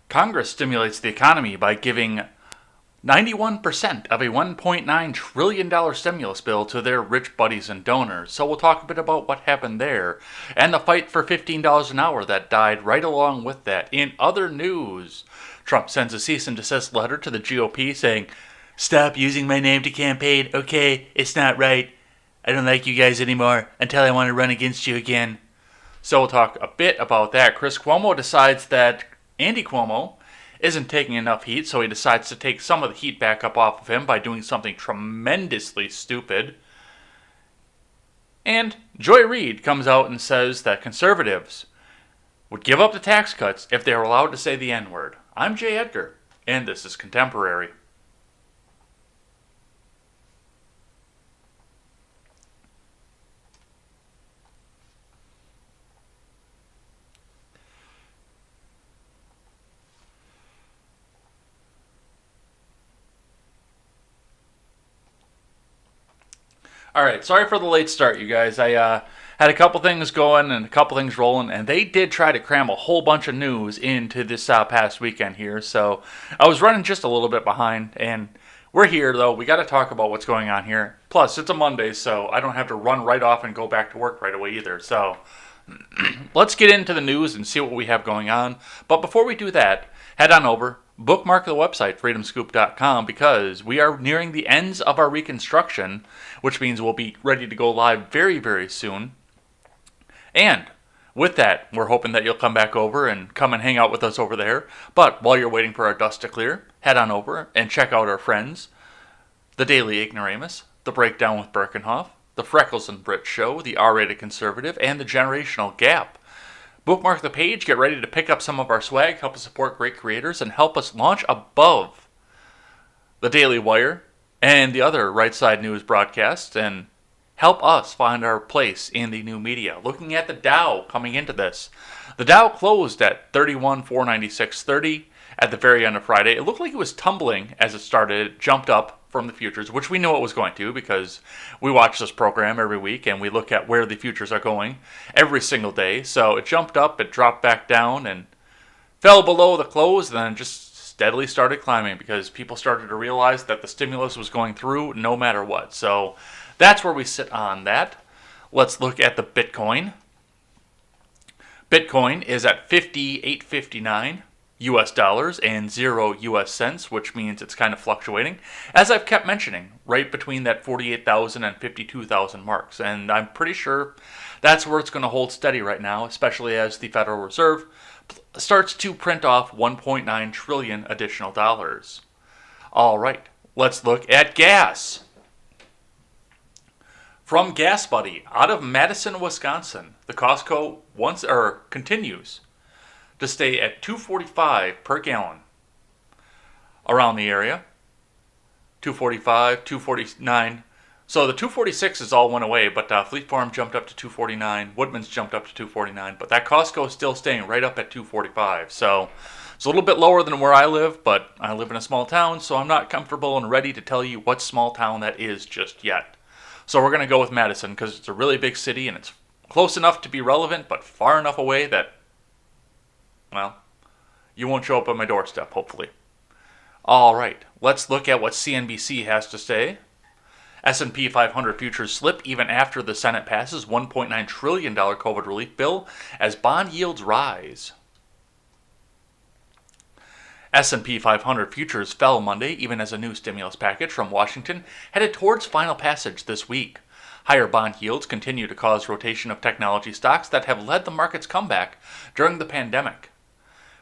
Congress stimulates the economy by giving 91% of a $1.9 trillion stimulus bill to their rich buddies and donors. So we'll talk a bit about what happened there and the fight for $15 an hour that died right along with that. In other news, Trump sends a cease and desist letter to the GOP saying, "Stop using my name to campaign, okay? It's not right. I don't like you guys anymore until I want to run against you again." So we'll talk a bit about that. Chris Cuomo decides that Andy Cuomo isn't taking enough heat, so he decides to take some of the heat back up off of him by doing something tremendously stupid. And Joy Reid comes out and says that conservatives would give up the tax cuts if they were allowed to say the N-word. I'm Jay Edgar, and this is Contemporary. All right, sorry for the late start, you guys. I had a couple things going and a couple things rolling, and they did try to cram a whole bunch of news into this past weekend here, so I was running just a little bit behind, and we're here, though. We got to talk about what's going on here. Plus, it's a Monday, so I don't have to run right off and go back to work right away either, so let's get into the news and see what we have going on. But before we do that, head on over, bookmark the website, freedomscoop.com, because we are nearing the ends of our reconstruction, which means we'll be ready to go live very, very soon. And with that, we're hoping that you'll come back over and come and hang out with us over there. But while you're waiting for our dust to clear, head on over and check out our friends, The Daily Ignoramus, The Breakdown with Birkenhoff, The Freckles and Brit Show, The R-Rated Conservative, and The Generational Gap. Bookmark the page, get ready to pick up some of our swag, help us support great creators, and help us launch above the Daily Wire and the other Right Side News broadcasts, and help us find our place in the new media. Looking at the Dow coming into this, the Dow closed at 31,496.30 at the very end of Friday. It looked like it was tumbling as it started. It jumped up from the futures, which we knew it was going to because we watch this program every week and we look at where the futures are going every single day. So it jumped up, it dropped back down, and fell below the close, and then just steadily started climbing because people started to realize that the stimulus was going through no matter what. So that's where we sit on that. Let's look at the Bitcoin. Bitcoin is at 58.59 US dollars and 0 US cents, which means it's kind of fluctuating, as I've kept mentioning, right between that 48,000 and 52,000 marks. And I'm pretty sure that's where it's going to hold steady right now, especially as the Federal Reserve starts to print off 1.9 trillion additional dollars. All right, let's look at gas. From Gas Buddy, out of Madison, Wisconsin, the Costco continues to stay at $2.45 per gallon around the area. $2.45, $2.49. So the $2.46 is all went away, but Fleet Farm jumped up to $2.49. Woodman's jumped up to $2.49, but that Costco is still staying right up at $2.45. So it's a little bit lower than where I live, but I live in a small town, so I'm not comfortable and ready to tell you what small town that is just yet. So we're going to go with Madison because it's a really big city and it's close enough to be relevant, but far enough away that, well, you won't show up on my doorstep, hopefully. All right, let's look at what CNBC has to say. S&P 500 futures slip even after the Senate passes $1.9 trillion COVID relief bill as bond yields rise. S&P 500 futures fell Monday even as a new stimulus package from Washington headed towards final passage this week. Higher bond yields continue to cause rotation of technology stocks that have led the market's comeback during the pandemic.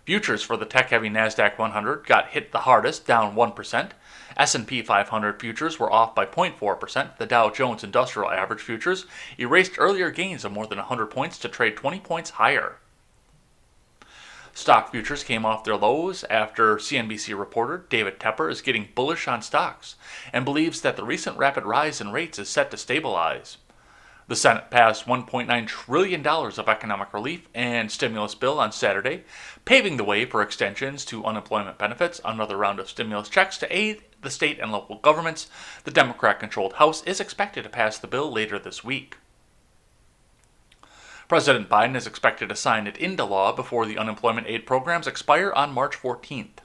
Futures for the tech-heavy NASDAQ 100 got hit the hardest, down 1%. S&P 500 futures were off by 0.4%. The Dow Jones Industrial Average futures erased earlier gains of more than 100 points to trade 20 points higher. Stock futures came off their lows after CNBC reporter David Tepper is getting bullish on stocks and believes that the recent rapid rise in rates is set to stabilize. The Senate passed $1.9 trillion of economic relief and stimulus bill on Saturday, paving the way for extensions to unemployment benefits, another round of stimulus checks to aid the state and local governments. The Democrat-controlled House is expected to pass the bill later this week. President Biden is expected to sign it into law before the unemployment aid programs expire on March 14th.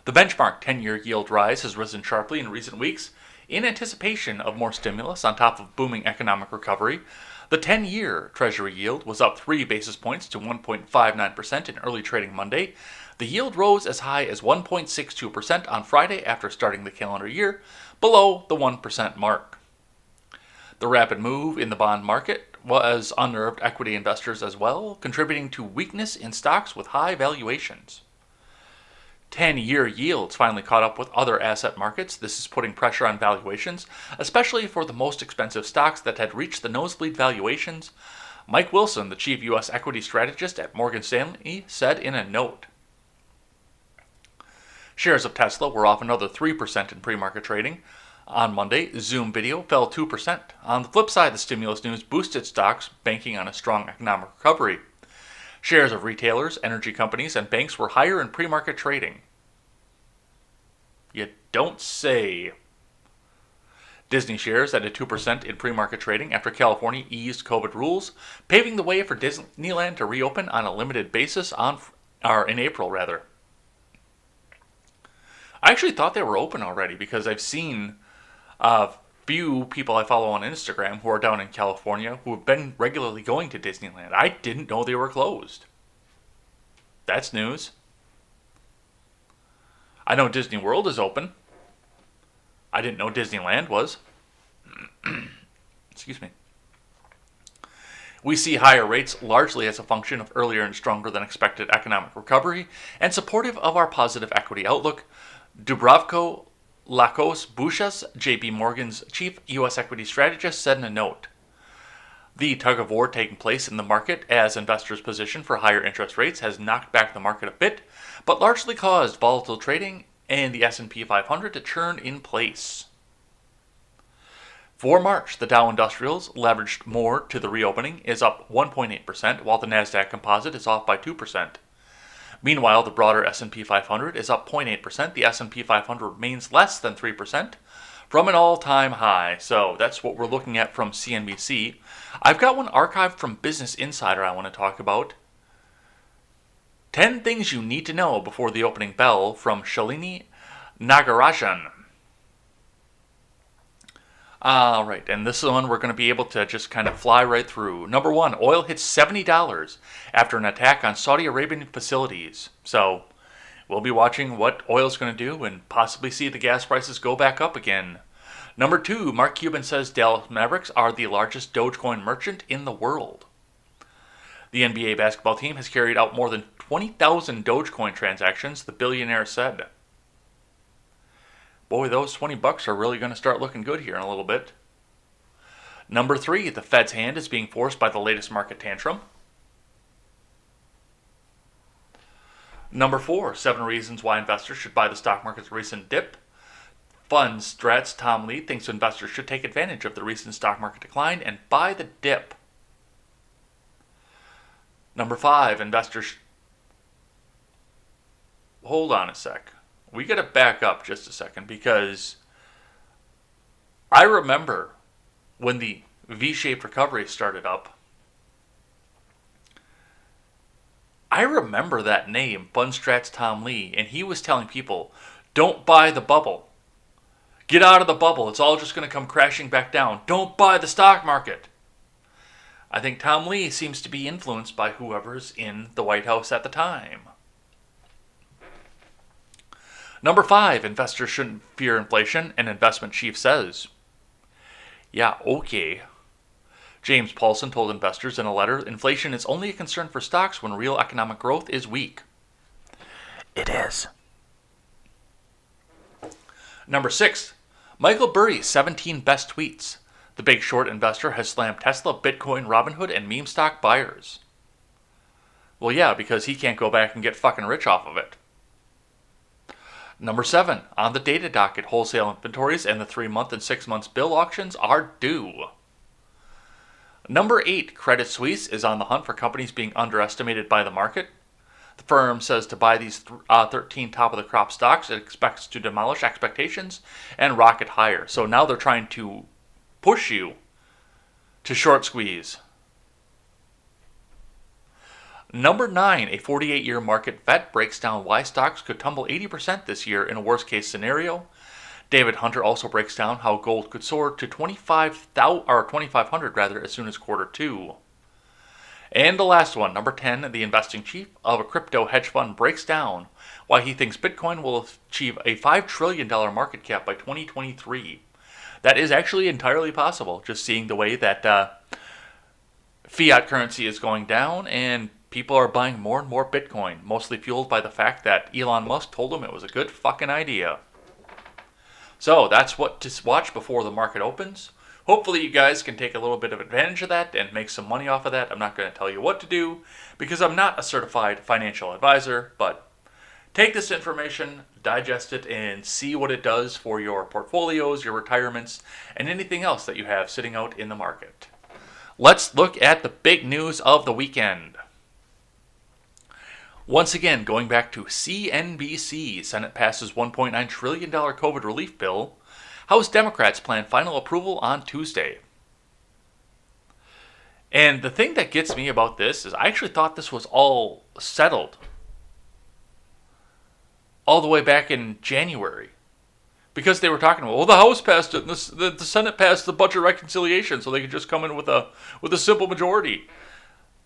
The benchmark 10-year yield rise has risen sharply in recent weeks in anticipation of more stimulus on top of booming economic recovery. The 10-year Treasury yield was up 3 basis points to 1.59% in early trading Monday. The yield rose as high as 1.62% on Friday after starting the calendar year, below the 1% mark. The rapid move in the bond market was unnerved equity investors as well, contributing to weakness in stocks with high valuations. 10-year yields finally caught up with other asset markets. This is putting pressure on valuations, especially for the most expensive stocks that had reached the nosebleed valuations. Mike Wilson, the chief U.S. equity strategist at Morgan Stanley, said in a note. Shares of Tesla were off another 3% in pre-market trading. On Monday, Zoom Video fell 2%. On the flip side, the stimulus news boosted stocks, banking on a strong economic recovery. Shares of retailers, energy companies, and banks were higher in pre-market trading. You don't say. Disney shares added 2% in pre-market trading after California eased COVID rules, paving the way for Disneyland to reopen on a limited basis in April. I actually thought they were open already because I've seen a few people I follow on Instagram who are down in California who have been regularly going to Disneyland. I didn't know they were closed. That's news. I know Disney World is open. I didn't know Disneyland was. Excuse me. We see higher rates largely as a function of earlier and stronger than expected economic recovery and supportive of our positive equity outlook. Dubravko Lakos-Bushas, J.P. Morgan's chief U.S. equity strategist, said in a note. The tug-of-war taking place in the market as investors position for higher interest rates has knocked back the market a bit, but largely caused volatile trading and the S&P 500 to churn in place. For March, the Dow Industrials, leveraged more to the reopening, is up 1.8%, while the Nasdaq Composite is off by 2%. Meanwhile, the broader S&P 500 is up 0.8%. The S&P 500 remains less than 3% from an all-time high. So that's what we're looking at from CNBC. I've got one archived from Business Insider I want to talk about. 10 things you need to know before the opening bell from Shalini Nagarajan. All right, and this is one we're going to be able to just kind of fly right through. Number one, oil hits $70 after an attack on Saudi Arabian facilities. So we'll be watching what oil's going to do and possibly see the gas prices go back up again. Number two, Mark Cuban says Dallas Mavericks are the largest Dogecoin merchant in the world. The NBA basketball team has carried out more than 20,000 Dogecoin transactions, the billionaire said. Boy, those $20 are really going to start looking good here in a little bit. Number three, the Fed's hand is being forced by the latest market tantrum. Number four, 7 reasons why investors should buy the stock market's recent dip. Fund Strats Tom Lee thinks investors should take advantage of the recent stock market decline and buy the dip. Number five, investors... Hold on a sec. We got to back up just a second because I remember when the V-shaped recovery started up. I remember that name, Fundstrat's Tom Lee, and he was telling people, don't buy the bubble. Get out of the bubble. It's all just going to come crashing back down. Don't buy the stock market. I think Tom Lee seems to be influenced by whoever's in the White House at the time. Number five, investors shouldn't fear inflation, an investment chief says. Yeah, okay. James Paulson told investors in a letter, inflation is only a concern for stocks when real economic growth is weak. It is. Number six, Michael Burry's 17 best tweets. The Big Short investor has slammed Tesla, Bitcoin, Robinhood, and meme stock buyers. Well, yeah, because he can't go back and get fucking rich off of it. Number seven, on the data docket, wholesale inventories and the 3-month and 6 months bill auctions are due. Number 8, Credit Suisse is on the hunt for companies being underestimated by the market. The firm says to buy these 13 top-of-the-crop stocks, it expects to demolish expectations and rocket higher. So now they're trying to push you to short squeeze. Number 9, a 48-year market vet breaks down why stocks could tumble 80% this year in a worst-case scenario. David Hunter also breaks down how gold could soar to 2,500 as soon as quarter 2. And the last one, number 10, the investing chief of a crypto hedge fund breaks down why he thinks Bitcoin will achieve a $5 trillion market cap by 2023. That is actually entirely possible, just seeing the way that fiat currency is going down and people are buying more and more Bitcoin, mostly fueled by the fact that Elon Musk told them it was a good fucking idea. So that's what to watch before the market opens. Hopefully you guys can take a little bit of advantage of that and make some money off of that. I'm not going to tell you what to do because I'm not a certified financial advisor, but take this information, digest it, and see what it does for your portfolios, your retirements, and anything else that you have sitting out in the market. Let's look at the big news of the weekend. Once again, going back to CNBC, Senate passes $1.9 trillion COVID relief bill. House Democrats plan final approval on Tuesday. And the thing that gets me about this is I actually thought this was all settled all the way back in January. Because they were talking about, well, the House passed it and the Senate passed the budget reconciliation so they could just come in with a simple majority.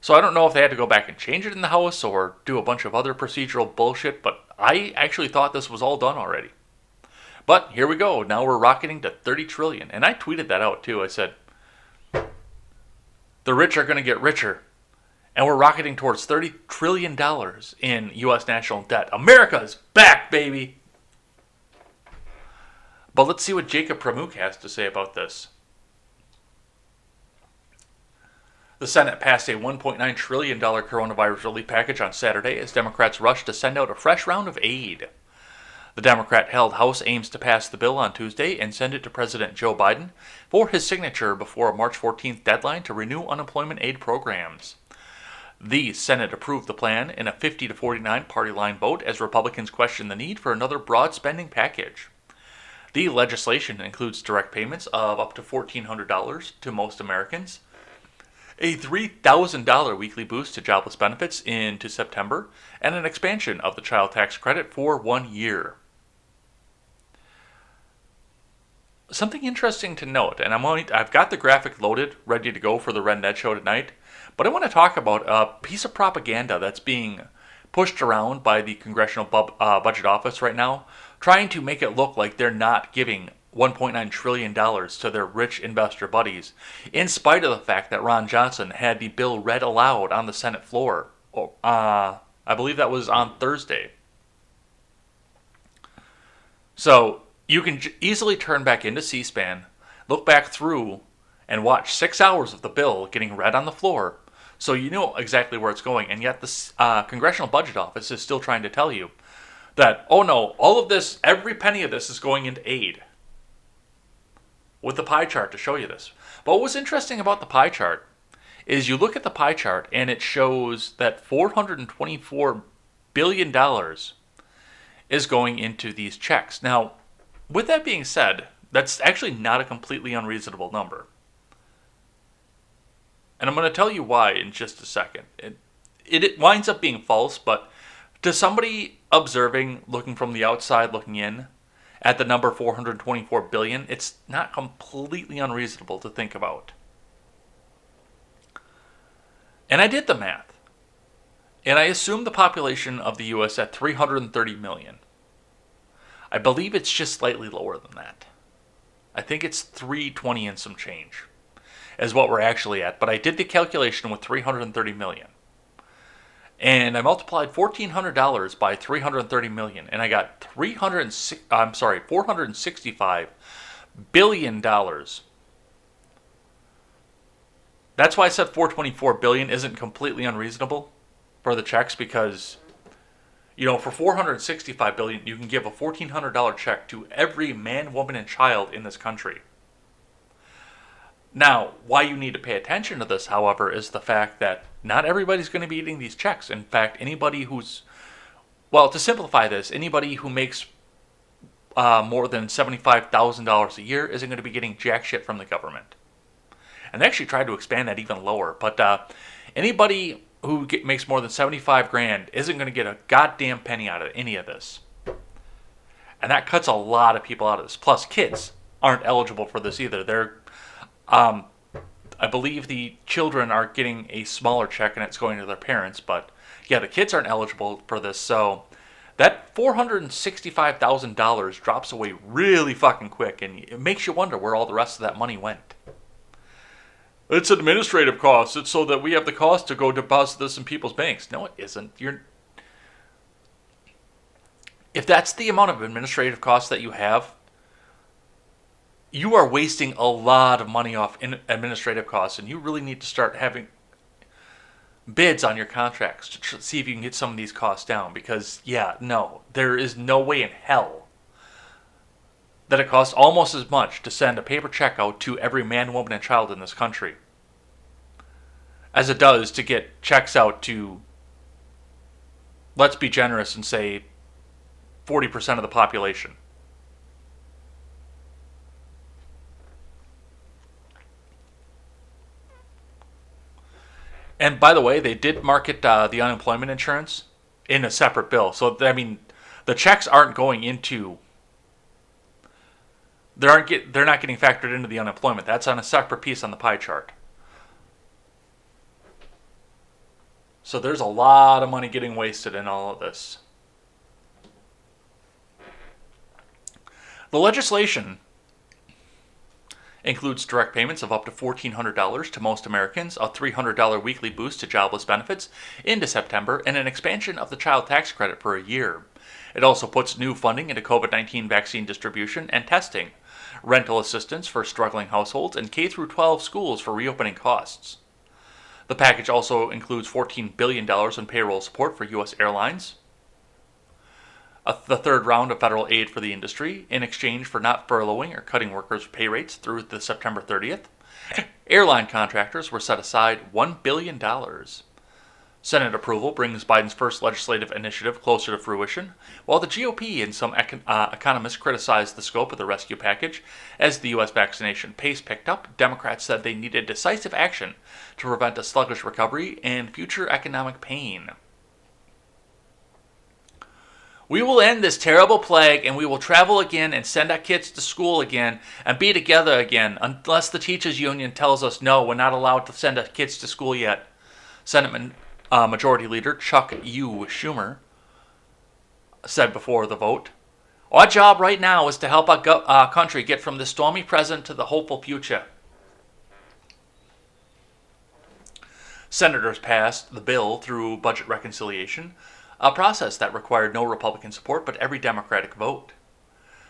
So I don't know if they had to go back and change it in the House or do a bunch of other procedural bullshit, but I actually thought this was all done already. But here we go. Now we're rocketing to $30 trillion. And I tweeted that out too. I said, the rich are going to get richer. And we're rocketing towards $30 trillion in U.S. national debt. America is back, baby. But let's see what Jacob Pramuk has to say about this. The Senate passed a $1.9 trillion coronavirus relief package on Saturday as Democrats rushed to send out a fresh round of aid. The Democrat-held House aims to pass the bill on Tuesday and send it to President Joe Biden for his signature before a March 14th deadline to renew unemployment aid programs. The Senate approved the plan in a 50-49 party line vote as Republicans questioned the need for another broad spending package. The legislation includes direct payments of up to $1,400 to most Americans, a $3,000 weekly boost to jobless benefits into September, and an expansion of the child tax credit for 1 year. Something interesting to note, and I've got the graphic loaded, ready to go for the Red Ned Show tonight, but I want to talk about a piece of propaganda that's being pushed around by the Congressional Budget Office right now, trying to make it look like they're not giving $1.9 trillion to their rich investor buddies, in spite of the fact that Ron Johnson had the bill read aloud on the Senate floor. I believe that was on Thursday. So you can easily turn back into C-SPAN, look back through, and watch 6 hours of the bill getting read on the floor, so you know exactly where it's going. And yet the Congressional Budget Office is still trying to tell you that, oh no, all of this, every penny of this is going into aid, with the pie chart to show you this. But what was interesting about the pie chart is you look at the pie chart and it shows that $424 billion is going into these checks. Now, with that being said, that's actually not a completely unreasonable number. And I'm going to tell you why in just a second. It winds up being false, but to somebody observing, looking from the outside, looking in, at the number 424 billion, it's not completely unreasonable to think about. And I did the math. And I assumed the population of the U.S. at 330 million. I believe it's just slightly lower than that. I think it's 320 and some change is what we're actually at. But I did the calculation with 330 million. And I multiplied $1,400 by 330 million, and I got $465 billion. That's why I said 424 billion isn't completely unreasonable for the checks, because, you know, for 465 billion, you can give a $1,400 check to every man, woman, and child in this country. Now, why you need to pay attention to this, however, is the fact that not everybody's going to be getting these checks. In fact, anybody who's, well, to simplify this, anybody who makes more than $75,000 a year isn't going to be getting jack shit from the government. And they actually tried to expand that even lower. But anybody makes more than 75 grand isn't going to get a goddamn penny out of any of this. And that cuts a lot of people out of this. Plus, kids aren't eligible for this either. I believe the children are getting a smaller check and it's going to their parents. But yeah, the kids aren't eligible for this. So that $465,000 drops away really fucking quick. And it makes you wonder where all the rest of that money went. It's administrative costs. It's so that we have the cost to go deposit this in people's banks. No, it isn't. If that's the amount of administrative costs that you have, you are wasting a lot of money off in administrative costs, and you really need to start having bids on your contracts to see if you can get some of these costs down. Because, yeah, no, there is no way in hell that it costs almost as much to send a paper check out to every man, woman, and child in this country as it does to get checks out to, let's be generous and say, 40% of the population. And by the way, they did market the unemployment insurance in a separate bill. So, I mean, the checks aren't going into... They're not getting factored into the unemployment. That's on a separate piece on the pie chart. So there's a lot of money getting wasted in all of this. The legislation includes direct payments of up to $1,400 to most Americans, a $300 weekly boost to jobless benefits into September, and an expansion of the child tax credit for a year. It also puts new funding into COVID-19 vaccine distribution and testing, rental assistance for struggling households, and K-12 schools for reopening costs. The package also includes $14 billion in payroll support for U.S. airlines, the third round of federal aid for the industry in exchange for not furloughing or cutting workers' pay rates through the September 30th. Airline contractors were set aside $1 billion. Senate approval brings Biden's first legislative initiative closer to fruition, while the GOP and some economists criticized the scope of the rescue package. As the U.S. vaccination pace picked up, Democrats said they needed decisive action to prevent a sluggish recovery and future economic pain. We will end this terrible plague, and we will travel again and send our kids to school again and be together again, unless the teachers' union tells us, no, we're not allowed to send our kids to school yet. Senate Majority Leader Chuck U. Schumer said before the vote, "Our job right now is to help our country get from the stormy present to the hopeful future." Senators passed the bill through budget reconciliation, a process that required no Republican support but every Democratic vote.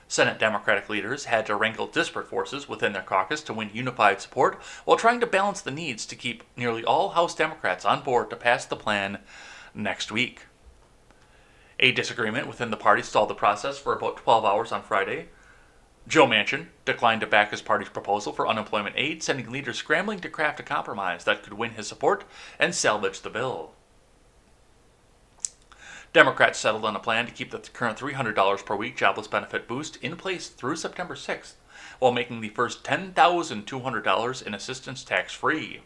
Senate Democratic leaders had to wrangle disparate forces within their caucus to win unified support while trying to balance the needs to keep nearly all House Democrats on board to pass the plan next week. A disagreement within the party stalled the process for about 12 hours on Friday. Joe Manchin declined to back his party's proposal for unemployment aid, sending leaders scrambling to craft a compromise that could win his support and salvage the bill. Democrats settled on a plan to keep the current $300 per week jobless benefit boost in place through September 6th, while making the first $10,200 in assistance tax-free.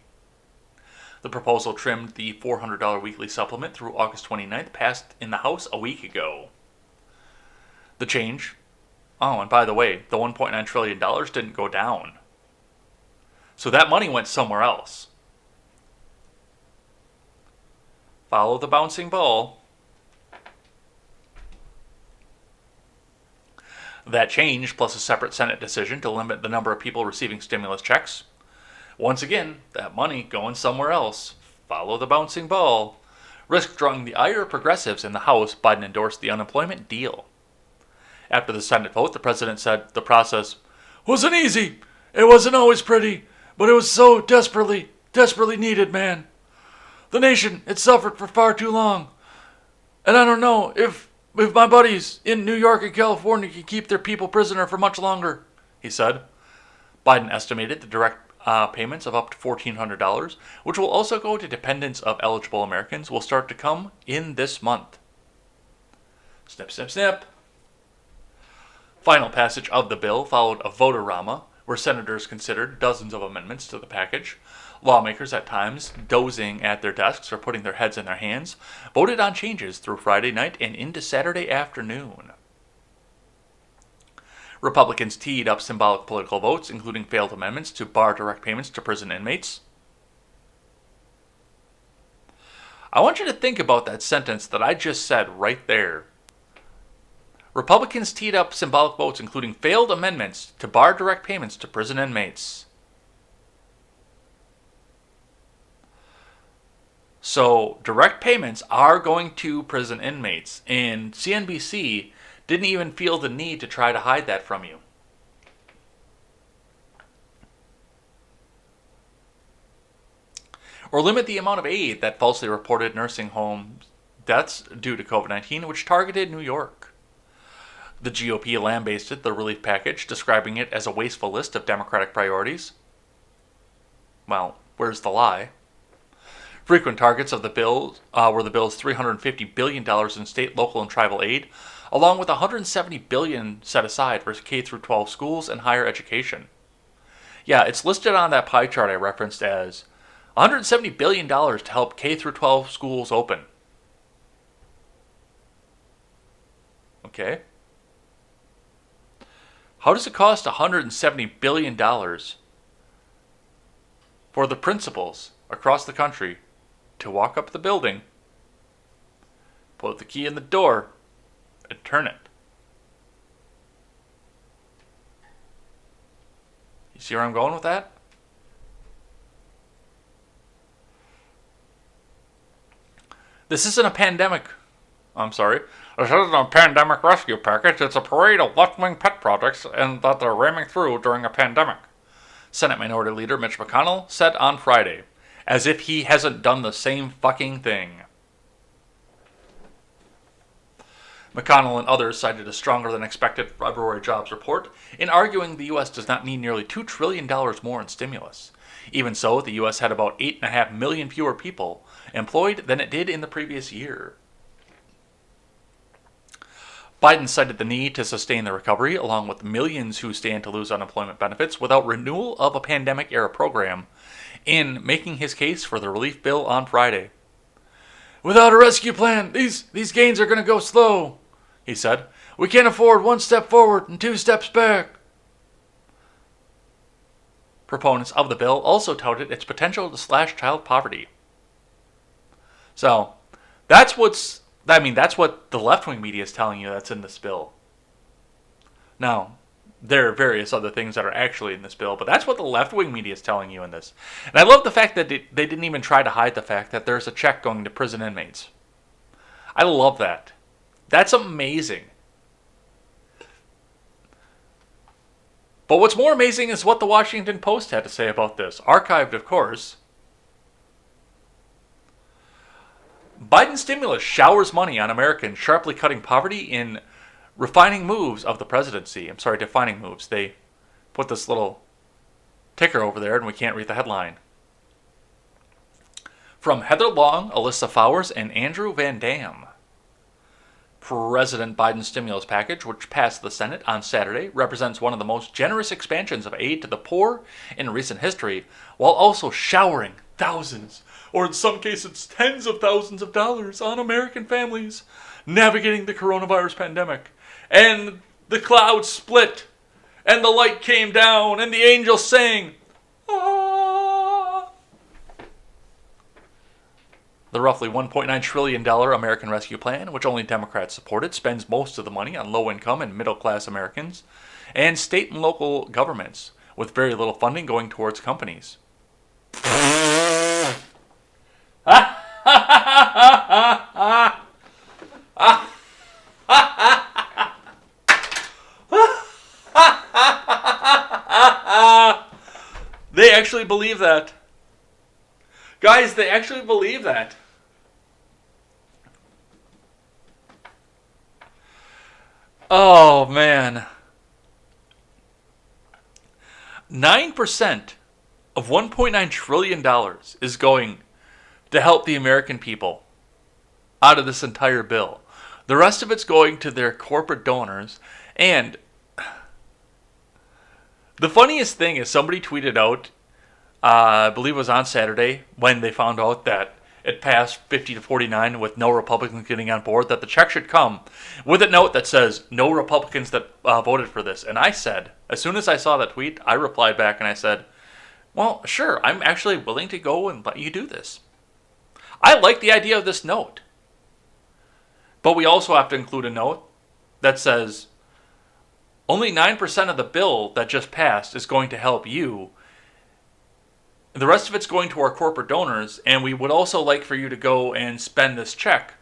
The proposal trimmed the $400 weekly supplement through August 29th, passed in the House a week ago. The change, and by the way, the $1.9 trillion didn't go down. So that money went somewhere else. Follow the bouncing ball. That change, plus a separate Senate decision to limit the number of people receiving stimulus checks. Once again, that money going somewhere else. Follow the bouncing ball. Risk drawing the ire of progressives in the House, Biden endorsed the unemployment deal. After the Senate vote, the president said the process wasn't easy. It wasn't always pretty, but it was so desperately needed, man. The nation, it suffered for far too long. And I don't know if my buddies in New York and California can keep their people prisoner for much longer, he said. Biden estimated the direct payments of up to $1,400, which will also go to dependents of eligible Americans, will start to come in this month. Snip, snip, snip. Final passage of the bill followed a vote-a-rama, where senators considered dozens of amendments to the package. Lawmakers, at times dozing at their desks or putting their heads in their hands, voted on changes through Friday night and into Saturday afternoon. Republicans teed up symbolic political votes, including failed amendments to bar direct payments to prison inmates. I want you to think about that sentence that I just said right there. Republicans teed up symbolic votes, including failed amendments to bar direct payments to prison inmates. So, direct payments are going to prison inmates, and CNBC didn't even feel the need to try to hide that from you. Or limit the amount of aid that falsely reported nursing home deaths due to COVID-19, which targeted New York. The GOP lambasted the relief package, describing it as a wasteful list of Democratic priorities. Well, where's the lie? Frequent targets of the bill were the bill's $350 billion in state, local, and tribal aid, along with $170 billion set aside for K-12 schools and higher education. Yeah, it's listed on that pie chart I referenced as $170 billion to help K-12 schools open. Okay. How does it cost $170 billion for the principals across the country to walk up the building, put the key in the door, and turn it? You see where I'm going with that? This isn't a pandemic. I'm sorry. This isn't a pandemic rescue package. It's a parade of left-wing pet projects and that they're ramming through during a pandemic, Senate Minority Leader Mitch McConnell said on Friday, as if he hasn't done the same fucking thing. McConnell and others cited a stronger than expected February jobs report in arguing the U.S. does not need nearly $2 trillion more in stimulus. Even so, the U.S. had about 8.5 million fewer people employed than it did in the previous year. Biden cited the need to sustain the recovery, along with millions who stand to lose unemployment benefits without renewal of a pandemic-era program, in making his case for the relief bill on Friday. Without a rescue plan, these gains are going to go slow, he said. We can't afford one step forward and two steps back. Proponents of the bill also touted its potential to slash child poverty. So, that's what the left-wing media is telling you that's in this bill. Now, there are various other things that are actually in this bill, but that's what the left-wing media is telling you in this. And I love the fact that they didn't even try to hide the fact that there's a check going to prison inmates. I love that. That's amazing. But what's more amazing is what the Washington Post had to say about this. Archived, of course. Biden's stimulus showers money on Americans, sharply cutting poverty in defining moves. They put this little ticker over there and we can't read the headline. From Heather Long, Alyssa Fowers, and Andrew Van Dam. President Biden's stimulus package, which passed the Senate on Saturday, represents one of the most generous expansions of aid to the poor in recent history, while also showering thousands, or in some cases tens of thousands of dollars on American families navigating the coronavirus pandemic. And the clouds split, and the light came down, and the angels sang, "Ah." The roughly $1.9 trillion American Rescue Plan, which only Democrats supported, spends most of the money on low-income and middle-class Americans, and state and local governments, with very little funding going towards companies. They actually believe that. Guys, they actually believe that. Oh, man. 9% of $1.9 trillion is going to help the American people out of this entire bill. The rest of it's going to their corporate donors. And the funniest thing is somebody tweeted out I believe it was on Saturday when they found out that it passed 50 to 49 with no Republicans getting on board, that the check should come with a note that says no Republicans that voted for this. And I said, as soon as I saw that tweet, I replied back and I said, well, sure, I'm actually willing to go and let you do this. I like the idea of this note. But we also have to include a note that says only 9% of the bill that just passed is going to help you. The rest of it's going to our corporate donors, and we would also like for you to go and spend this check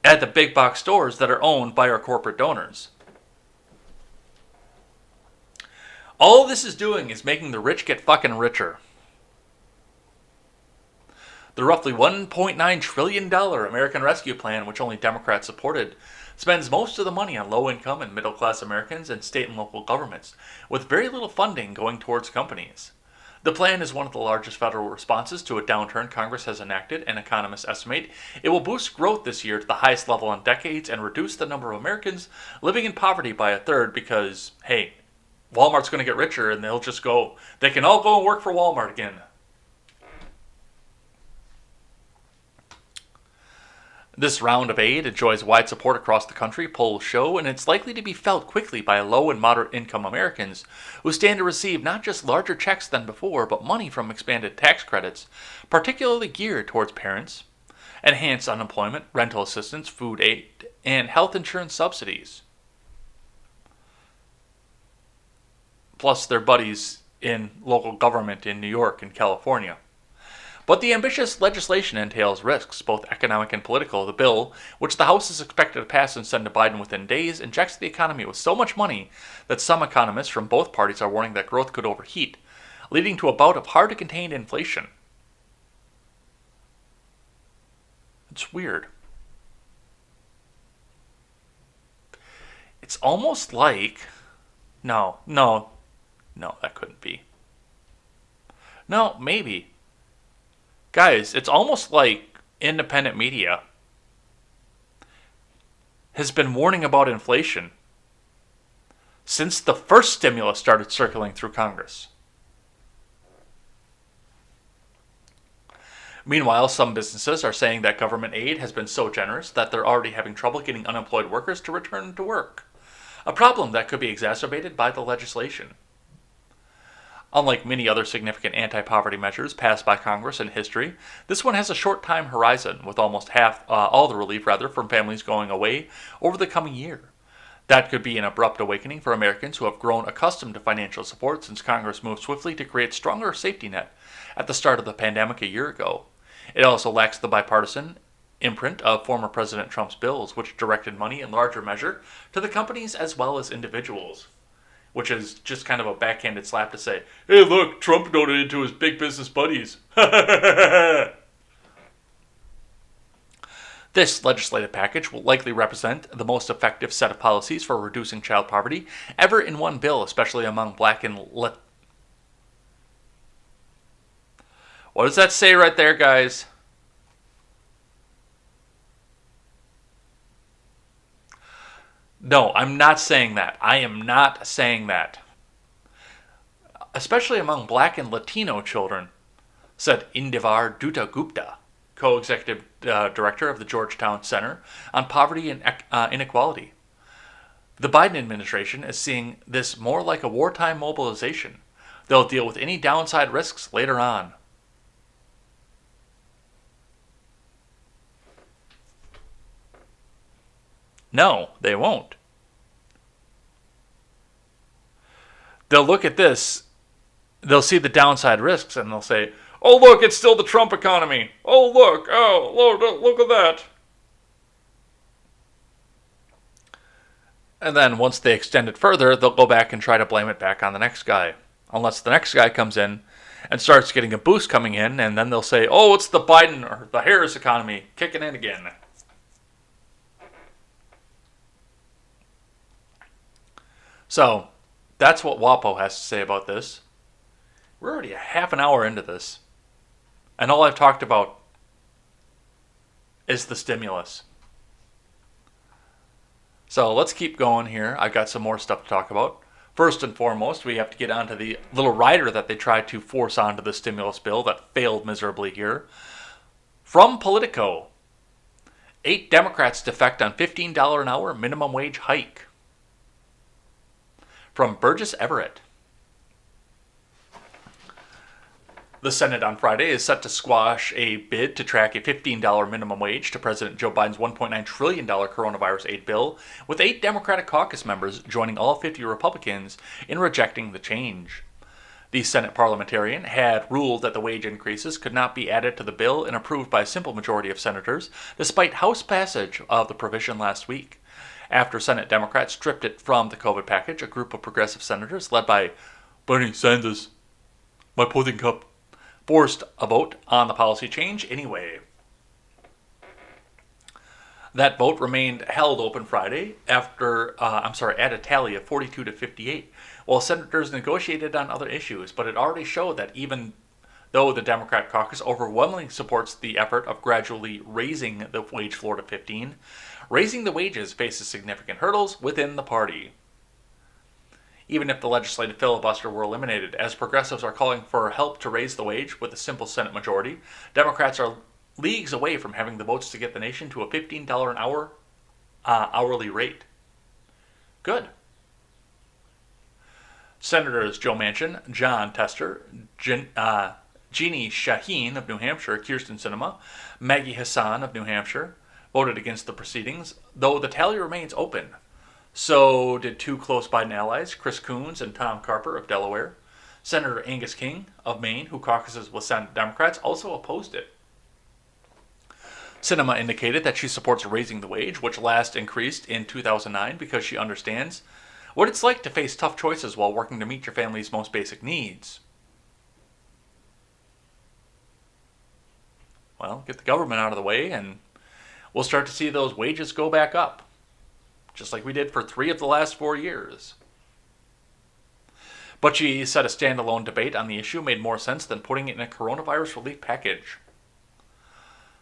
at the big box stores that are owned by our corporate donors. All this is doing is making the rich get fucking richer. The roughly $1.9 trillion American Rescue Plan, which only Democrats supported, spends most of the money on low-income and middle-class Americans and state and local governments, with very little funding going towards companies. The plan is one of the largest federal responses to a downturn Congress has enacted, and economists estimate it will boost growth this year to the highest level in decades and reduce the number of Americans living in poverty by a third because, hey, Walmart's going to get richer and they can all go and work for Walmart again. This round of aid enjoys wide support across the country, polls show, and it's likely to be felt quickly by low and moderate income Americans who stand to receive not just larger checks than before, but money from expanded tax credits, particularly geared towards parents, enhanced unemployment, rental assistance, food aid, and health insurance subsidies. Plus their buddies in local government in New York and California. But the ambitious legislation entails risks, both economic and political. The bill, which the House is expected to pass and send to Biden within days, injects the economy with so much money that some economists from both parties are warning that growth could overheat, leading to a bout of hard-to-contain inflation. It's weird. It's almost like... No, that couldn't be. No, maybe. Guys, it's almost like independent media has been warning about inflation since the first stimulus started circling through Congress. Meanwhile, some businesses are saying that government aid has been so generous that they're already having trouble getting unemployed workers to return to work, a problem that could be exacerbated by the legislation. Unlike many other significant anti-poverty measures passed by Congress in history, this one has a short time horizon, with almost all the relief from families going away over the coming year. That could be an abrupt awakening for Americans who have grown accustomed to financial support since Congress moved swiftly to create a stronger safety net at the start of the pandemic a year ago. It also lacks the bipartisan imprint of former President Trump's bills, which directed money in larger measure to the companies as well as individuals. Which is just kind of a backhanded slap to say, hey look, Trump donated to his big business buddies. This legislative package will likely represent the most effective set of policies for reducing child poverty ever in one bill, especially among black and What does that say right there, guys? No, I'm not saying that. I am not saying that. Especially among black and Latino children, said Indivar Dutta-Gupta, co-executive director of the Georgetown Center on Poverty and Inequality. The Biden administration is seeing this more like a wartime mobilization. They'll deal with any downside risks later on. No, they won't. They'll look at this, they'll see the downside risks, and they'll say, oh look, it's still the Trump economy. Oh look at that. And then once they extend it further, they'll go back and try to blame it back on the next guy. Unless the next guy comes in and starts getting a boost coming in, and then they'll say, oh, it's the Biden or the Harris economy kicking in again. So, that's what WAPO has to say about this. We're already a half an hour into this. And all I've talked about is the stimulus. So let's keep going here. I've got some more stuff to talk about. First and foremost, we have to get onto the little rider that they tried to force onto the stimulus bill that failed miserably here. From Politico, 8 Democrats defect on $15 an hour minimum wage hike. From Burgess Everett, the Senate on Friday is set to squash a bid to track a $15 minimum wage to President Joe Biden's $1.9 trillion coronavirus aid bill, with 8 Democratic caucus members joining all 50 Republicans in rejecting the change. The Senate parliamentarian had ruled that the wage increases could not be added to the bill and approved by a simple majority of senators, despite House passage of the provision last week. After Senate Democrats stripped it from the COVID package, a group of progressive senators led by Bernie Sanders, my pudding cup, forced a vote on the policy change anyway. That vote remained held open Friday at a tally of 42 to 58, while senators negotiated on other issues, but it already showed that even though the Democrat caucus overwhelmingly supports the effort of gradually raising the wage floor to 15, raising the wages faces significant hurdles within the party. Even if the legislative filibuster were eliminated, as progressives are calling for help to raise the wage with a simple Senate majority, Democrats are leagues away from having the votes to get the nation to a $15 an hour hourly rate. Good. Senators Joe Manchin, John Tester, Jeannie Shaheen of New Hampshire, Kyrsten Sinema, Maggie Hassan of New Hampshire voted against the proceedings, though the tally remains open. So did 2 close Biden allies, Chris Coons and Tom Carper of Delaware. Senator Angus King of Maine, who caucuses with Senate Democrats, also opposed it. Sinema indicated that she supports raising the wage, which last increased in 2009 because she understands what it's like to face tough choices while working to meet your family's most basic needs. Well, get the government out of the way and we'll start to see those wages go back up, just like we did for 3 of the last 4 years. But she said a standalone debate on the issue made more sense than putting it in a coronavirus relief package.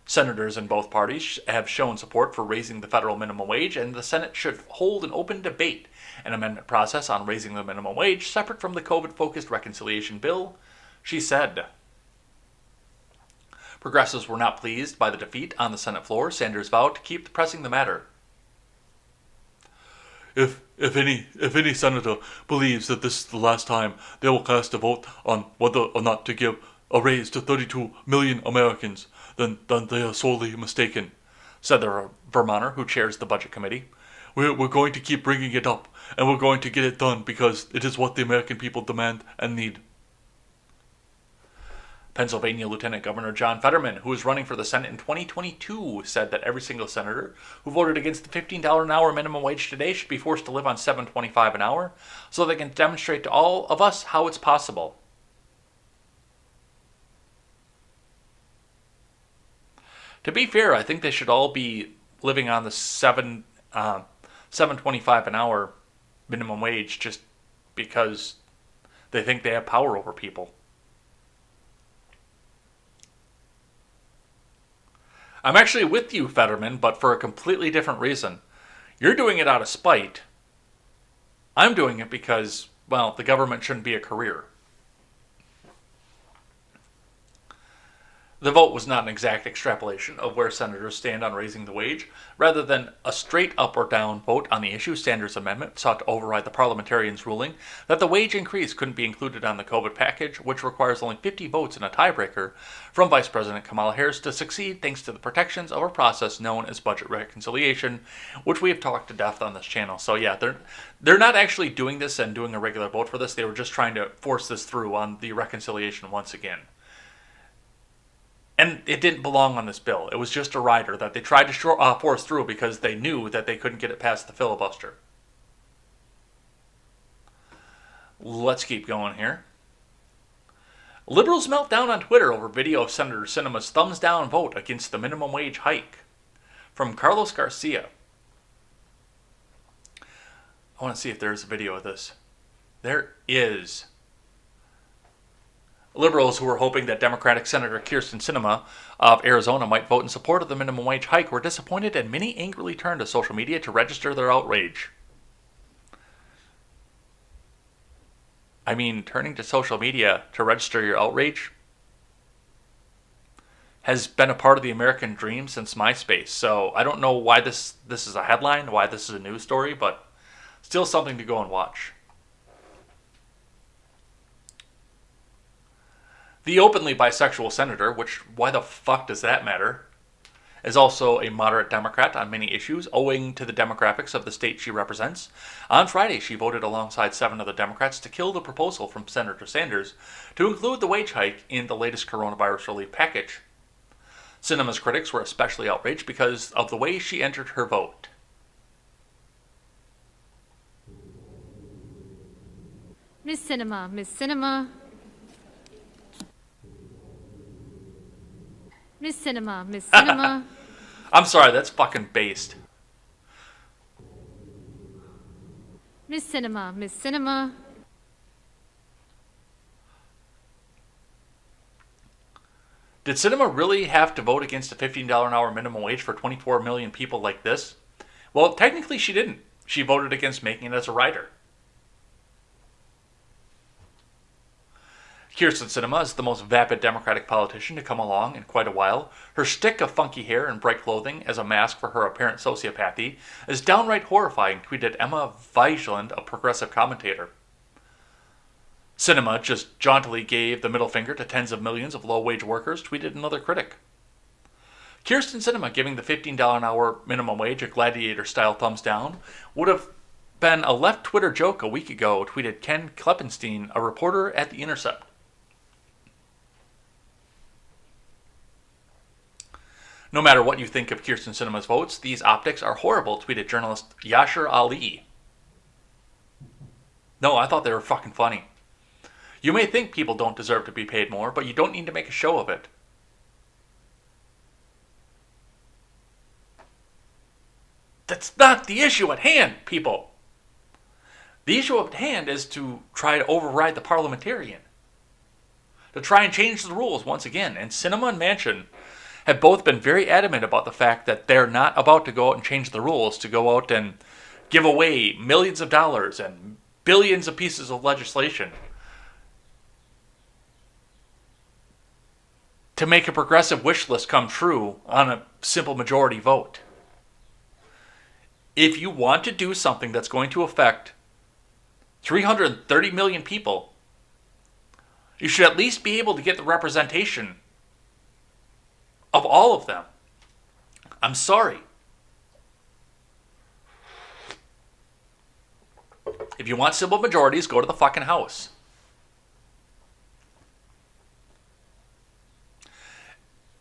Senators in both parties have shown support for raising the federal minimum wage, and the Senate should hold an open debate and amendment process on raising the minimum wage separate from the COVID-focused reconciliation bill, she said. Progressives were not pleased by the defeat on the Senate floor. Sanders vowed to keep pressing the matter. If any senator believes that this is the last time they will cast a vote on whether or not to give a raise to 32 million Americans, then they are sorely mistaken, said the Vermonter who chairs the Budget Committee. We're going to keep bringing it up, and we're going to get it done because it is what the American people demand and need. Pennsylvania Lieutenant Governor John Fetterman, who is running for the Senate in 2022, said that every single senator who voted against the $15 an hour minimum wage today should be forced to live on $7.25 an hour so they can demonstrate to all of us how it's possible. To be fair, I think they should all be living on the $7.25 an hour minimum wage just because they think they have power over people. I'm actually with you, Fetterman, but for a completely different reason. You're doing it out of spite. I'm doing it because, well, the government shouldn't be a career. The vote was not an exact extrapolation of where senators stand on raising the wage. Rather than a straight up or down vote on the issue, Sanders' amendment sought to override the parliamentarians' ruling that the wage increase couldn't be included on the COVID package, which requires only 50 votes in a tiebreaker from Vice President Kamala Harris to succeed thanks to the protections of a process known as budget reconciliation, which we have talked to death on this channel. So yeah, they're not actually doing this and doing a regular vote for this. They were just trying to force this through on the reconciliation once again. And it didn't belong on this bill. It was just a rider that they tried to force through because they knew that they couldn't get it past the filibuster. Let's keep going here. Liberals melt down on Twitter over video of Senator Sinema's thumbs down vote against the minimum wage hike. From Carlos Garcia. I want to see if there's a video of this. There is. Liberals who were hoping that Democratic Senator Kyrsten Sinema of Arizona might vote in support of the minimum wage hike were disappointed, and many angrily turned to social media to register their outrage. I mean, turning to social media to register your outrage has been a part of the American dream since MySpace. So I don't know why this is a headline, why this is a news story, but still something to go and watch. The openly bisexual senator, which why the fuck does that matter, is also a moderate Democrat on many issues, owing to the demographics of the state she represents. On Friday, she voted alongside 7 other Democrats to kill the proposal from Senator Sanders to include the wage hike in the latest coronavirus relief package. Sinema's critics were especially outraged because of the way she entered her vote. Miss Sinema, Miss Sinema. Miss Sinema, Miss Sinema. I'm sorry, that's fucking based. Miss Sinema, Miss Sinema. Did Sinema really have to vote against a $15 an hour minimum wage for 24 million people like this? Well, technically she didn't. She voted against making it as a rider. Kyrsten Sinema is the most vapid Democratic politician to come along in quite a while. Her shtick of funky hair and bright clothing as a mask for her apparent sociopathy is downright horrifying, tweeted Emma Vigeland, a progressive commentator. Sinema just jauntily gave the middle finger to tens of millions of low-wage workers, tweeted another critic. Kyrsten Sinema giving the $15 an hour minimum wage a gladiator-style thumbs down would have been a left Twitter joke a week ago, tweeted Ken Kleppenstein, a reporter at The Intercept. No matter what you think of Kyrsten Sinema's votes, these optics are horrible, tweeted journalist Yashar Ali. No, I thought they were fucking funny. You may think people don't deserve to be paid more, but you don't need to make a show of it. That's not the issue at hand, people. The issue at hand is to try to override the parliamentarian. To try and change the rules once again. And Sinema and Manchin have both been very adamant about the fact that they're not about to go out and change the rules to go out and give away millions of dollars and billions of pieces of legislation to make a progressive wish list come true on a simple majority vote. If you want to do something that's going to affect 330 million people, you should at least be able to get the representation of all of them. I'm sorry. If you want simple majorities, go to the fucking House.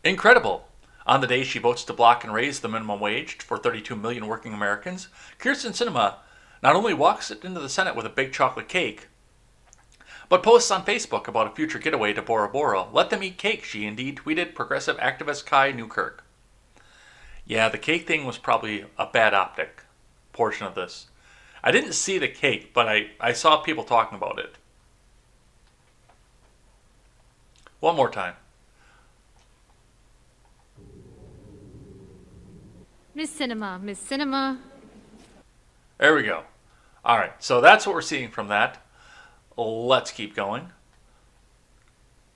Incredible. On the day she votes to block and raise the minimum wage for 32 million working Americans, Kyrsten Sinema not only walks it into the Senate with a big chocolate cake, but posts on Facebook about a future getaway to Bora Bora. Let them eat cake, she indeed tweeted progressive activist Kai Newkirk. Yeah, the cake thing was probably a bad optic portion of this. I didn't see the cake, but I saw people talking about it. One more time. Miss Sinema, Miss Sinema. There we go. All right, so that's what we're seeing from that. Let's keep going.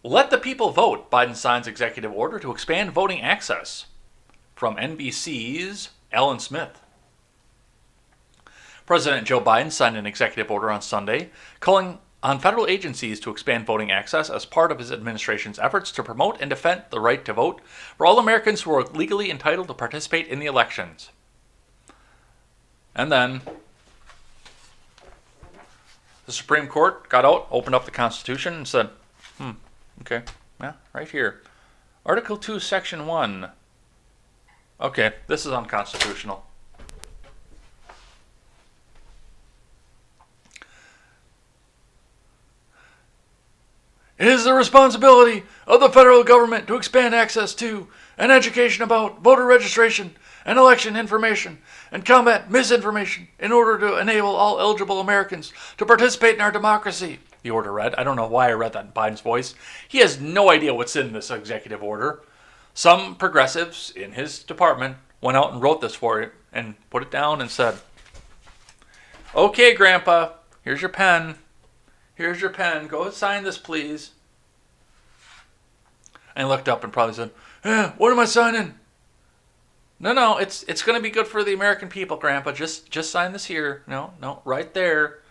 Let the people vote. Biden signs executive order to expand voting access. From NBC's Alan Smith. President Joe Biden signed an executive order on Sunday calling on federal agencies to expand voting access as part of his administration's efforts to promote and defend the right to vote for all Americans who are legally entitled to participate in the elections. And then the Supreme Court got out, opened up the Constitution, and said, okay, yeah, right here. Article 2, Section 1. Okay, this is unconstitutional. It is the responsibility of the federal government to expand access to and education about voter registration and election information and combat misinformation in order to enable all eligible Americans to participate in our democracy, the order read. I don't know why I read that in Biden's voice. He has no idea what's in this executive order. Some progressives in his department went out and wrote this for him and put it down and said, okay, Grandpa, here's your pen. Here's your pen. Go sign this, please. And he looked up and probably said, what am I signing? No, it's going to be good for the American people, Grandpa. Just sign this here. No, right there.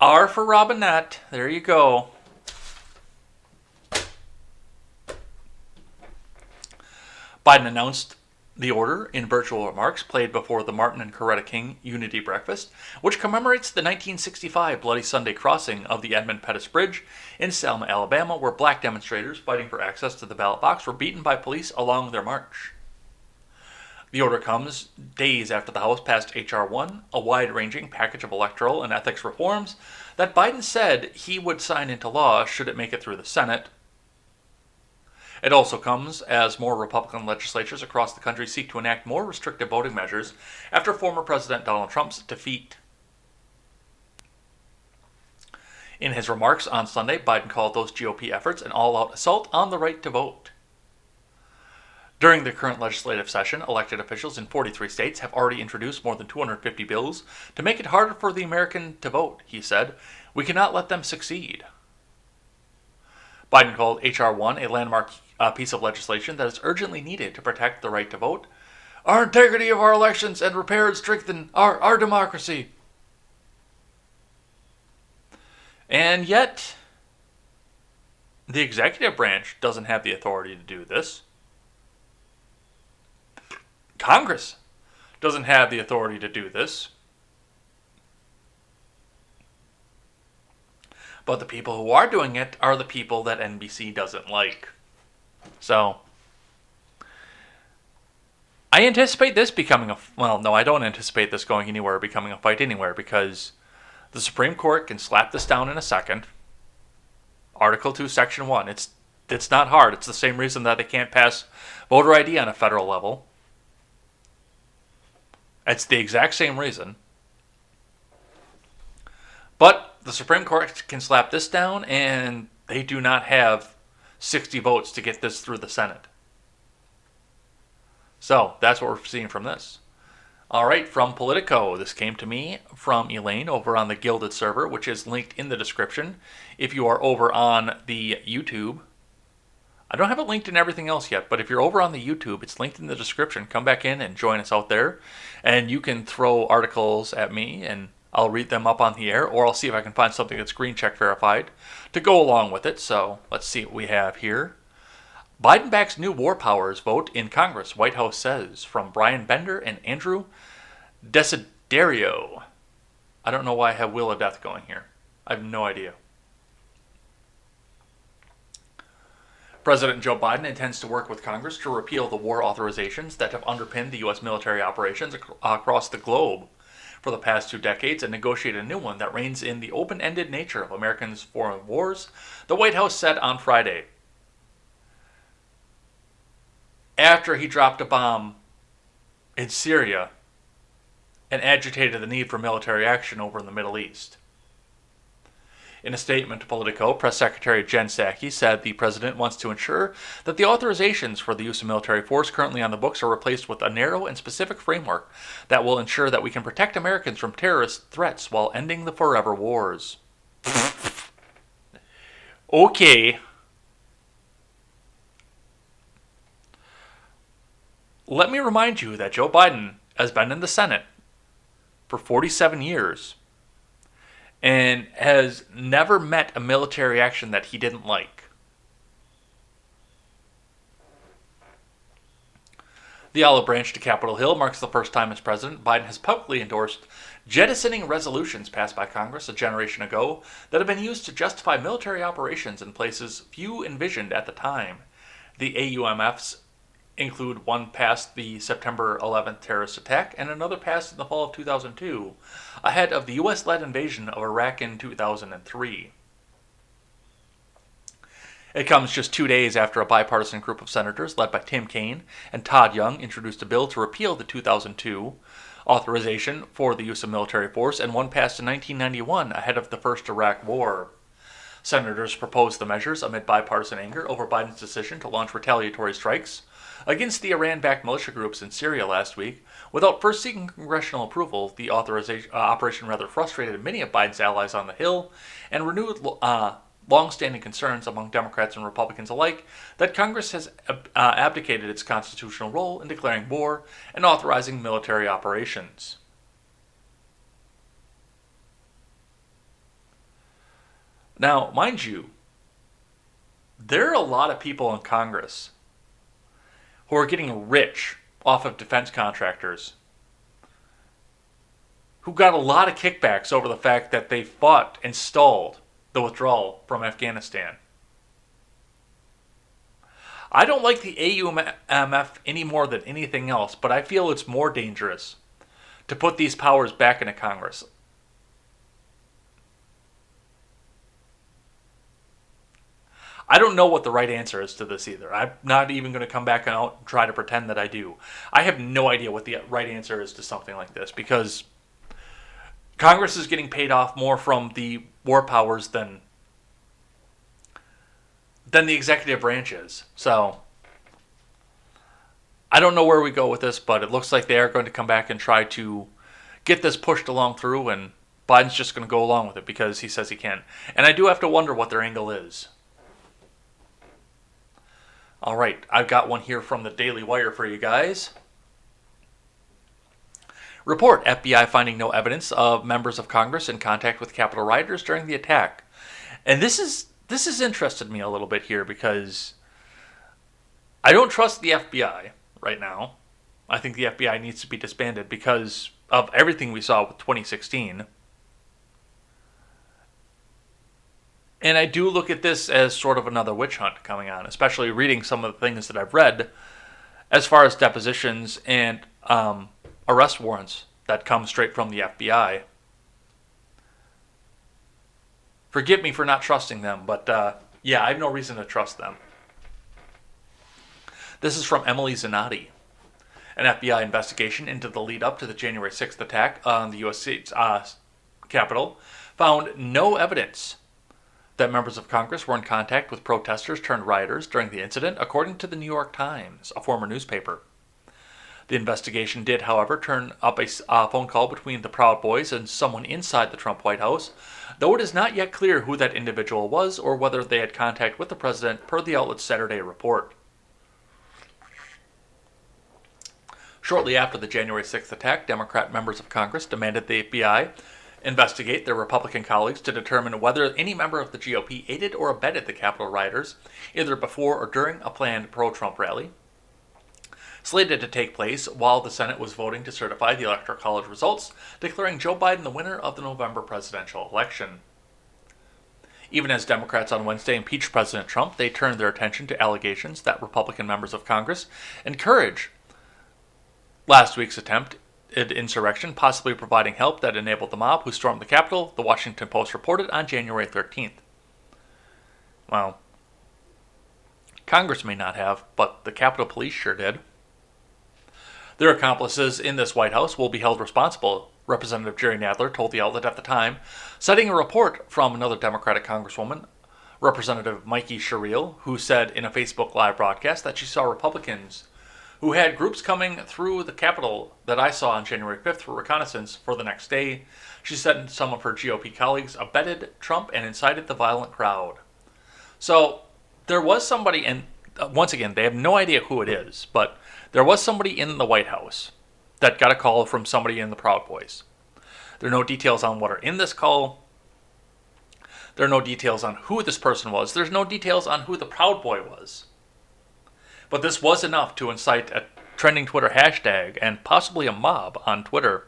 R for Robinette. There you go. Biden announced the order in virtual remarks played before the Martin and Coretta King Unity Breakfast, which commemorates the 1965 Bloody Sunday crossing of the Edmund Pettus Bridge in Selma, Alabama, where black demonstrators fighting for access to the ballot box were beaten by police along their march. The order comes days after the House passed H.R. 1, a wide-ranging package of electoral and ethics reforms that Biden said he would sign into law should it make it through the Senate. It also comes as more Republican legislatures across the country seek to enact more restrictive voting measures after former President Donald Trump's defeat. In his remarks on Sunday, Biden called those GOP efforts an all-out assault on the right to vote. During the current legislative session, elected officials in 43 states have already introduced more than 250 bills to make it harder for the American to vote, he said. We cannot let them succeed. Biden called H.R. 1 a landmark piece of legislation that is urgently needed to protect the right to vote, our integrity of our elections, and repair and strengthen our democracy. And yet, the executive branch doesn't have the authority to do this. Congress doesn't have the authority to do this. But the people who are doing it are the people that NBC doesn't like. So, I anticipate this becoming I don't anticipate this going anywhere or becoming a fight anywhere, because the Supreme Court can slap this down in a second. Article 2, Section 1. It's not hard. It's the same reason that they can't pass voter ID on a federal level. It's the exact same reason. But the Supreme Court can slap this down, and they do not have 60 votes to get this through the Senate. So that's what we're seeing from this. All right, from Politico, this came to me from Elaine over on the Gilded server, which is linked in the description. If you are over on the YouTube, I don't have it linked in everything else yet, but if you're over on the YouTube, it's linked in the description. Come back in and join us out there, and you can throw articles at me, and I'll read them up on the air, or I'll see if I can find something that's green check verified to go along with it. So let's see what we have here. Biden backs new war powers vote in Congress, White House says, from Brian Bender and Andrew Desiderio. I don't know why I have Will of Death going here. I have no idea. President Joe Biden intends to work with Congress to repeal the war authorizations that have underpinned the U.S. military operations across the globe for the past 2 decades and negotiate a new one that reins in the open-ended nature of Americans' foreign wars, the White House said on Friday, after he dropped a bomb in Syria and agitated the need for military action over in the Middle East. In a statement to Politico, Press Secretary Jen Psaki said the president wants to ensure that the authorizations for the use of military force currently on the books are replaced with a narrow and specific framework that will ensure that we can protect Americans from terrorist threats while ending the forever wars. Okay. Let me remind you that Joe Biden has been in the Senate for 47 years and has never met a military action that he didn't like. The olive branch to Capitol Hill marks the first time as president Biden has publicly endorsed jettisoning resolutions passed by Congress a generation ago that have been used to justify military operations in places few envisioned at the time. The AUMFs include one past the September 11th terrorist attack and another passed in the fall of 2002, ahead of the U.S.-led invasion of Iraq in 2003. It comes just 2 days after a bipartisan group of senators led by Tim Kaine and Todd Young introduced a bill to repeal the 2002 authorization for the use of military force, and one passed in 1991 ahead of the first Iraq War. Senators proposed the measures amid bipartisan anger over Biden's decision to launch retaliatory strikes against the Iran-backed militia groups in Syria last week. Without first seeking congressional approval, the operation rather frustrated many of Biden's allies on the Hill and renewed long-standing concerns among Democrats and Republicans alike that Congress has abdicated its constitutional role in declaring war and authorizing military operations. Now, mind you, there are a lot of people in Congress who are getting rich off of defense contractors who got a lot of kickbacks over the fact that they fought and stalled the withdrawal from Afghanistan. I don't like the AUMF any more than anything else, but I feel it's more dangerous to put these powers back into Congress. I don't know what the right answer is to this either. I'm not even going to come back out and try to pretend that I do. I have no idea what the right answer is to something like this because Congress is getting paid off more from the war powers than the executive branch is. So I don't know where we go with this, but it looks like they are going to come back and try to get this pushed along through, and Biden's just going to go along with it because he says he can. And I do have to wonder what their angle is. All right, I've got one here from the Daily Wire for you guys. Report: FBI finding no evidence of members of Congress in contact with Capitol rioters during the attack. And this has interested me a little bit here because I don't trust the FBI right now. I think the FBI needs to be disbanded because of everything we saw with 2016. And I do look at this as sort of another witch hunt coming on, especially reading some of the things that I've read as far as depositions and arrest warrants that come straight from the FBI. Forgive me for not trusting them, but yeah, I have no reason to trust them. This is from Emily Zanotti. An FBI investigation into the lead up to the January 6th attack on the U.S. Capitol found no evidence that members of Congress were in contact with protesters turned rioters during the incident, according to the New York Times, a former newspaper. The investigation did, however, turn up a phone call between the Proud Boys and someone inside the Trump White House, though it is not yet clear who that individual was or whether they had contact with the president, per the outlet's Saturday report. Shortly after the January 6th attack, Democrat members of Congress demanded the FBI investigate their Republican colleagues to determine whether any member of the GOP aided or abetted the Capitol rioters, either before or during a planned pro-Trump rally, slated to take place while the Senate was voting to certify the Electoral College results, declaring Joe Biden the winner of the November presidential election. Even as Democrats on Wednesday impeached President Trump, they turned their attention to allegations that Republican members of Congress encouraged last week's attempt at insurrection, possibly providing help that enabled the mob who stormed the Capitol, the Washington Post reported on January 13th. Well, Congress may not have, but the Capitol Police sure did. Their accomplices in this White House will be held responsible, Representative Jerry Nadler told the outlet at the time, citing a report from another Democratic Congresswoman, Representative Mikey Sherrill, who said in a Facebook Live broadcast that she saw Republicans who had groups coming through the Capitol that I saw on January 5th for reconnaissance for the next day. She said some of her GOP colleagues abetted Trump and incited the violent crowd. So there was somebody, and once again, they have no idea who it is, but there was somebody in the White House that got a call from somebody in the Proud Boys. There are no details on what are in this call. There are no details on who this person was. There's no details on who the Proud Boy was. But this was enough to incite a trending Twitter hashtag and possibly a mob on Twitter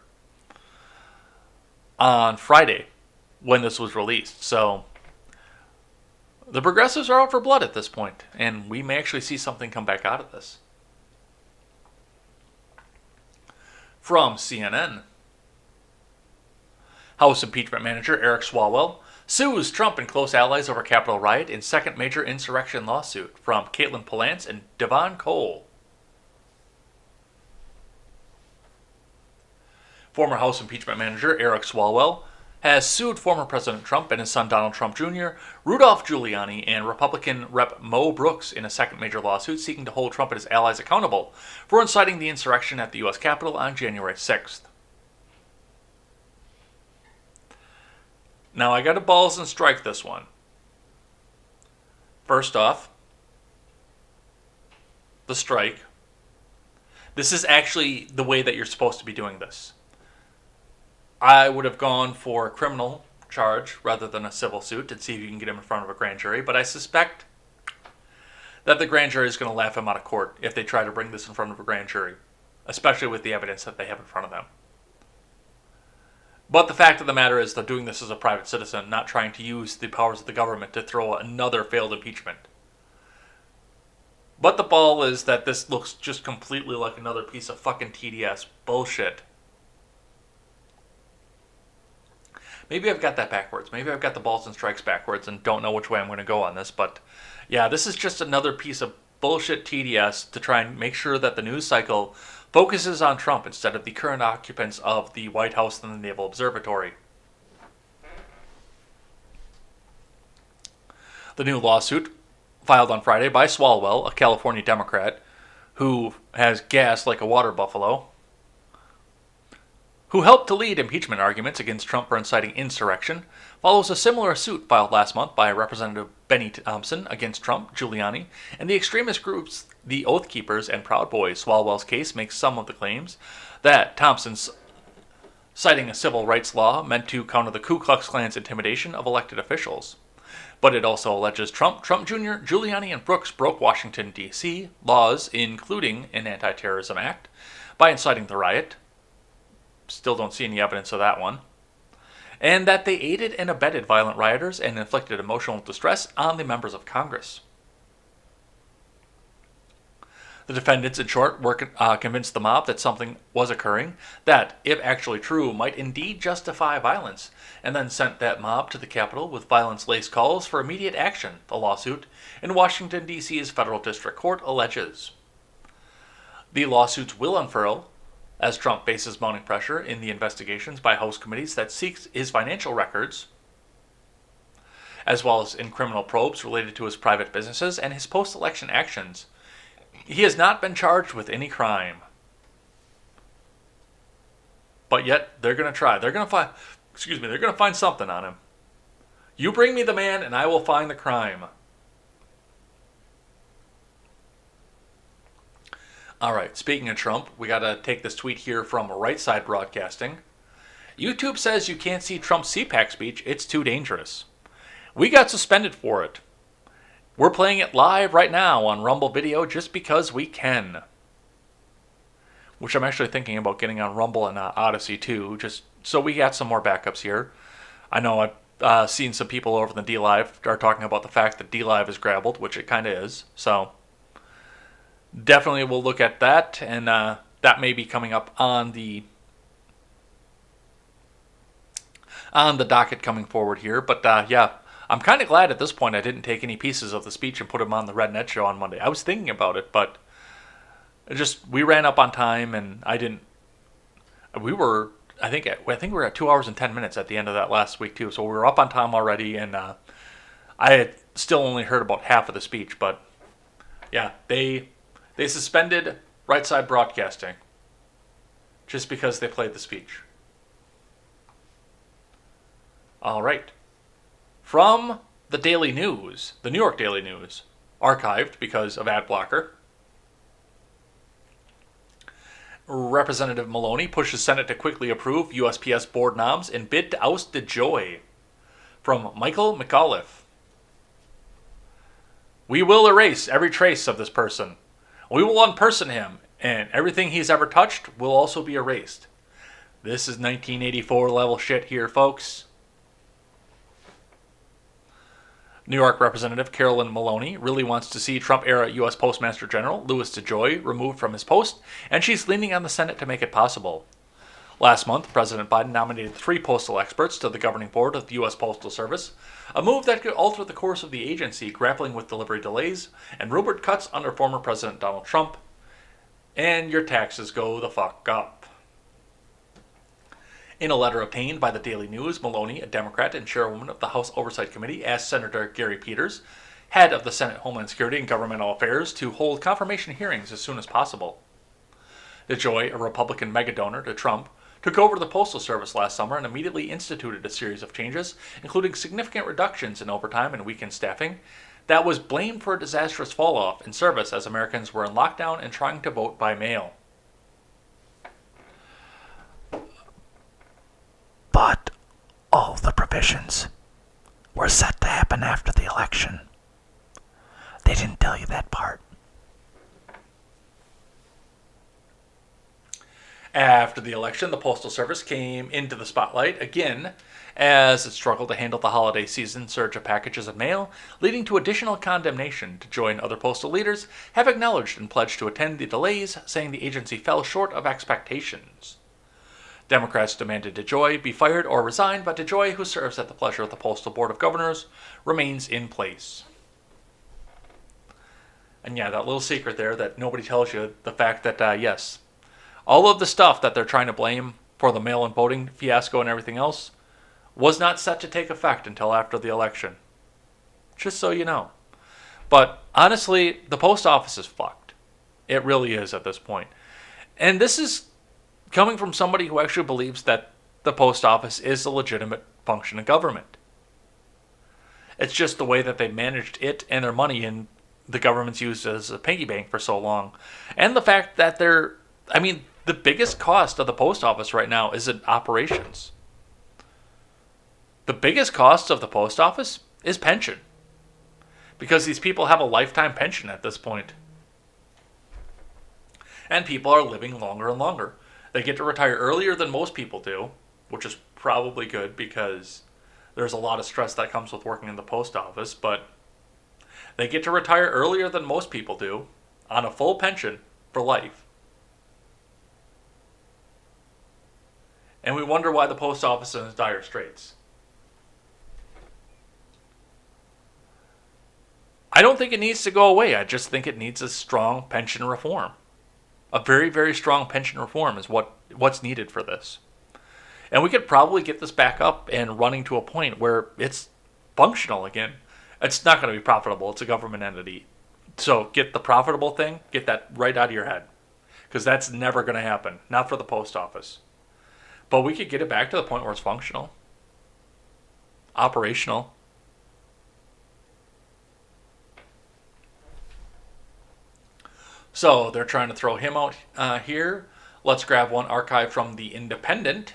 on Friday when this was released. So the progressives are out for blood at this point, and we may actually see something come back out of this. From CNN, House Impeachment Manager Eric Swalwell sues Trump and close allies over Capitol riot in second major insurrection lawsuit, from Caitlin Palance and Devon Cole. Former House Impeachment Manager Eric Swalwell has sued former President Trump and his son Donald Trump Jr., Rudolph Giuliani, and Republican Rep. Mo Brooks in a second major lawsuit seeking to hold Trump and his allies accountable for inciting the insurrection at the U.S. Capitol on January 6th. Now, I got to balls and strike this one. First off, the strike. This is actually the way that you're supposed to be doing this. I would have gone for a criminal charge rather than a civil suit to see if you can get him in front of a grand jury, but I suspect that the grand jury is going to laugh him out of court if they try to bring this in front of a grand jury, especially with the evidence that they have in front of them. But the fact of the matter is they're doing this as a private citizen, not trying to use the powers of the government to throw another failed impeachment. But the ball is that this looks just completely like another piece of fucking TDS bullshit. Maybe I've got that backwards. Maybe I've got the balls and strikes backwards and don't know which way I'm going to go on this. But yeah, this is just another piece of bullshit TDS to try and make sure that the news cycle focuses on Trump instead of the current occupants of the White House and the Naval Observatory. The new lawsuit, filed on Friday by Swalwell, a California Democrat who has gas like a water buffalo, who helped to lead impeachment arguments against Trump for inciting insurrection, follows a similar suit filed last month by Representative Benny Thompson against Trump, Giuliani, and the extremist groups the Oath Keepers and Proud Boys. Swalwell's case makes some of the claims that Thompson's citing a civil rights law meant to counter the Ku Klux Klan's intimidation of elected officials. But it also alleges Trump Jr., Giuliani, and Brooks broke Washington, D.C. laws, including an anti-terrorism act, by inciting the riot. Still don't see any evidence of that one. And that they aided and abetted violent rioters and inflicted emotional distress on the members of Congress. The defendants, in short, were convinced the mob that something was occurring that, if actually true, might indeed justify violence, and then sent that mob to the Capitol with violence-laced calls for immediate action, the lawsuit in Washington, D.C.'s Federal District Court alleges. The lawsuits will unfurl as Trump faces mounting pressure in the investigations by House committees that seeks his financial records, as well as in criminal probes related to his private businesses and his post-election actions. He has not been charged with any crime. But yet, they're going to try. They're going to find something on him. You bring me the man and I will find the crime. Alright, speaking of Trump, we got to take this tweet here from Right Side Broadcasting. YouTube says you can't see Trump's CPAC speech. It's too dangerous. We got suspended for it. We're playing it live right now on Rumble Video just because we can. Which I'm actually thinking about getting on Rumble and Odyssey too, just so we got some more backups here. I know I've seen some people over in the D-Live are talking about the fact that D-Live is grabbled, which it kind of is. So definitely we'll look at that, and that may be coming up on the docket coming forward here. But yeah. I'm kind of glad at this point I didn't take any pieces of the speech and put them on the Red Net Show on Monday. I was thinking about it, but we ran up on time, and I think we were at 2 hours and 10 minutes at the end of that last week too. So we were up on time already, and I had still only heard about half of the speech. But yeah, they suspended Right Side Broadcasting just because they played the speech. All right. From the Daily News, the New York Daily News, archived because of ad blocker. Representative Maloney pushes Senate to quickly approve USPS board noms in bid to oust DeJoy. From Michael McAuliffe. We will erase every trace of this person. We will unperson him, and everything he's ever touched will also be erased. This is 1984 level shit here, folks. New York Representative Carolyn Maloney really wants to see Trump-era U.S. Postmaster General Louis DeJoy removed from his post, and she's leaning on the Senate to make it possible. Last month, President Biden nominated 3 postal experts to the governing board of the U.S. Postal Service, a move that could alter the course of the agency grappling with delivery delays and Rupert cuts under former President Donald Trump. And your taxes go the fuck up. In a letter obtained by the Daily News, Maloney, a Democrat and chairwoman of the House Oversight Committee, asked Senator Gary Peters, head of the Senate Homeland Security and Governmental Affairs, to hold confirmation hearings as soon as possible. DeJoy, a Republican megadonor to Trump, took over the Postal Service last summer and immediately instituted a series of changes, including significant reductions in overtime and weekend staffing, that was blamed for a disastrous fall-off in service as Americans were in lockdown and trying to vote by mail. But all the provisions were set to happen after the election. They didn't tell you that part. After the election, the Postal Service came into the spotlight again as it struggled to handle the holiday season surge of packages of mail, leading to additional condemnation. DeJoy and other postal leaders have acknowledged and pledged to attend the delays, saying the agency fell short of expectations. Democrats demanded DeJoy be fired or resign, but DeJoy, who serves at the pleasure of the Postal Board of Governors, remains in place. And yeah, that little secret there that nobody tells you, the fact that, yes, all of the stuff that they're trying to blame for the mail-in voting fiasco and everything else was not set to take effect until after the election. Just so you know. But honestly, the post office is fucked. It really is at this point. And this is coming from somebody who actually believes that the post office is a legitimate function of government. It's just the way that they managed it and their money, and the government's used as a piggy bank for so long. And the fact that the biggest cost of the post office right now is in operations. The biggest cost of the post office is pension. Because these people have a lifetime pension at this point. And people are living longer and longer. They get to retire earlier than most people do, which is probably good because there's a lot of stress that comes with working in the post office, but they get to retire earlier than most people do on a full pension for life. And we wonder why the post office is in dire straits. I don't think it needs to go away. I just think it needs a strong pension reform. A very, very strong pension reform is what's needed for this. And we could probably get this back up and running to a point where it's functional again. It's not going to be profitable. It's a government entity. So get the profitable thing, get that right out of your head. Because that's never going to happen. Not for the post office. But we could get it back to the point where it's functional. Operational. So they're trying to throw him out here. Let's grab one archive from The Independent.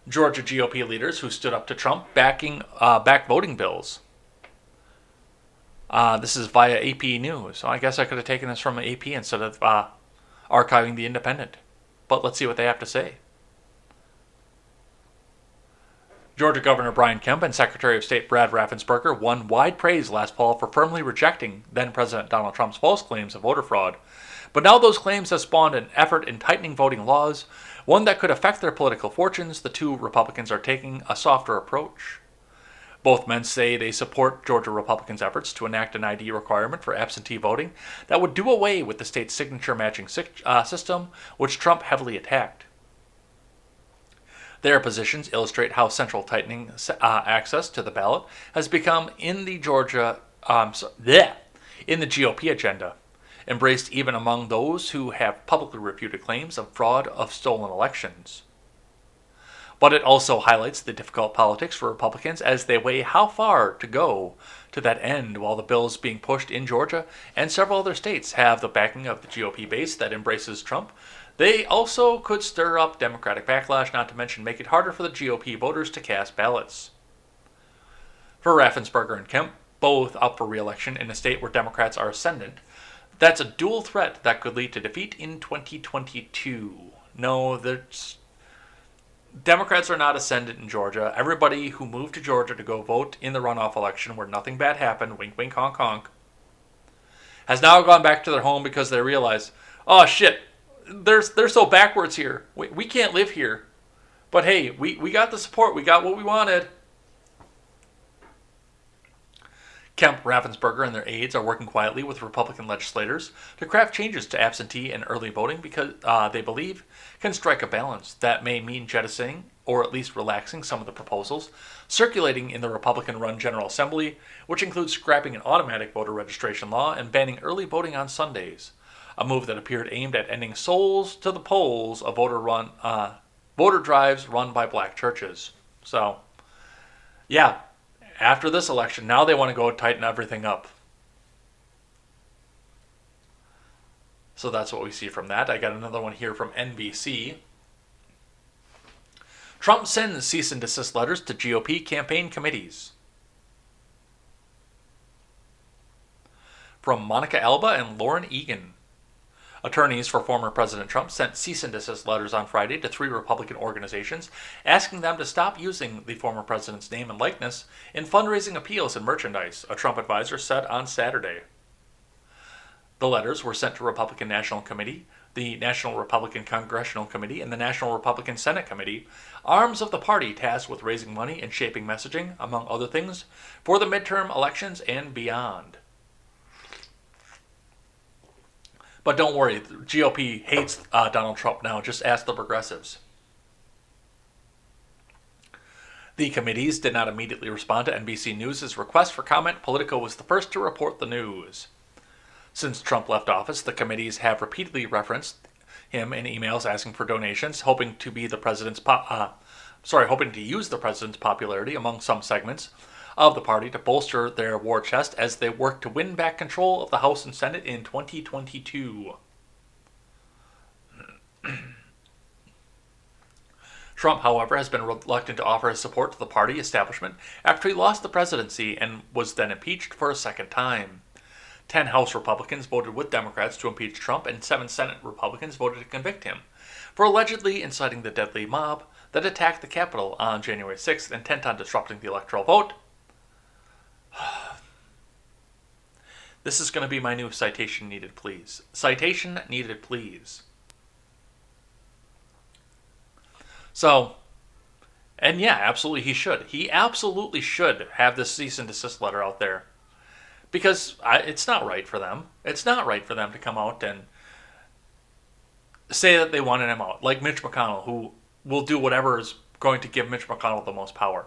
Georgia GOP leaders who stood up to Trump back voting bills. This is via AP News. So I guess I could have taken this from AP instead of archiving The Independent. But let's see what they have to say. Georgia Governor Brian Kemp and Secretary of State Brad Raffensperger won wide praise last fall for firmly rejecting then-President Donald Trump's false claims of voter fraud. But now those claims have spawned an effort in tightening voting laws, one that could affect their political fortunes. The two Republicans are taking a softer approach. Both men say they support Georgia Republicans' efforts to enact an ID requirement for absentee voting that would do away with the state's signature matching system, which Trump heavily attacked. Their positions illustrate how central tightening access to the ballot has become in the GOP agenda, embraced even among those who have publicly refuted claims of fraud of stolen elections. But it also highlights the difficult politics for Republicans as they weigh how far to go to that end. While the bills being pushed in Georgia and several other states have the backing of the GOP base that embraces Trump, they also could stir up Democratic backlash, not to mention make it harder for the GOP voters to cast ballots. For Raffensperger and Kemp, both up for re-election in a state where Democrats are ascendant, that's a dual threat that could lead to defeat in 2022. No, Democrats are not ascendant in Georgia. Everybody who moved to Georgia to go vote in the runoff election where nothing bad happened, wink, wink, honk, honk, has now gone back to their home because they realize, oh shit, they're so backwards here. We can't live here. But hey, we got the support. We got what we wanted. Kemp, Raffensperger, and their aides are working quietly with Republican legislators to craft changes to absentee and early voting because they believe can strike a balance that may mean jettisoning or at least relaxing some of the proposals circulating in the Republican-run General Assembly, which includes scrapping an automatic voter registration law and banning early voting on Sundays, a move that appeared aimed at ending souls to the polls of voter drives run by black churches. So, yeah, after this election, now they want to go tighten everything up. So that's what we see from that. I got another one here from NBC. Trump sends cease and desist letters to GOP campaign committees. From Monica Alba and Lauren Egan. Attorneys for former President Trump sent cease and desist letters on Friday to 3 Republican organizations asking them to stop using the former president's name and likeness in fundraising appeals and merchandise, a Trump advisor said on Saturday. The letters were sent to Republican National Committee, the National Republican Congressional Committee, and the National Republican Senate Committee, arms of the party tasked with raising money and shaping messaging, among other things, for the midterm elections and beyond. But don't worry, the GOP hates Donald Trump now. Just ask the progressives. The committees did not immediately respond to NBC News' request for comment. Politico was the first to report the news. Since Trump left office, the committees have repeatedly referenced him in emails asking for donations, hoping to use the president's popularity among some segments of the party to bolster their war chest as they work to win back control of the House and Senate in 2022. Trump, however, has been reluctant to offer his support to the party establishment after he lost the presidency and was then impeached for a second time. 10 House Republicans voted with Democrats to impeach Trump, and 7 Senate Republicans voted to convict him for allegedly inciting the deadly mob that attacked the Capitol on January 6th, intent on disrupting the electoral vote. This is going to be my new citation needed, please. Citation needed, please. So, and yeah, absolutely he should. He absolutely should have this cease and desist letter out there. Because it's not right for them. It's not right for them to come out and say that they wanted him out. Like Mitch McConnell, who will do whatever is going to give Mitch McConnell the most power.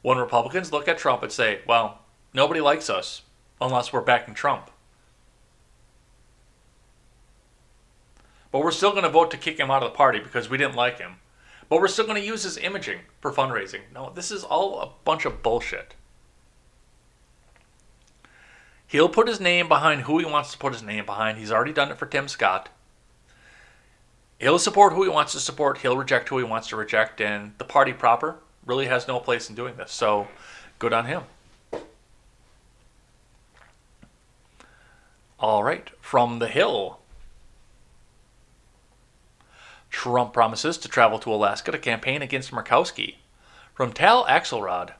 When Republicans look at Trump and say, well, nobody likes us unless we're backing Trump. But we're still going to vote to kick him out of the party because we didn't like him. But we're still going to use his imaging for fundraising. No, this is all a bunch of bullshit. He'll put his name behind who he wants to put his name behind. He's already done it for Tim Scott. He'll support who he wants to support. He'll reject who he wants to reject. And the party proper really has no place in doing this. So, good on him. All right. From the Hill. Trump promises to travel to Alaska to campaign against Murkowski. From Tal Axelrod.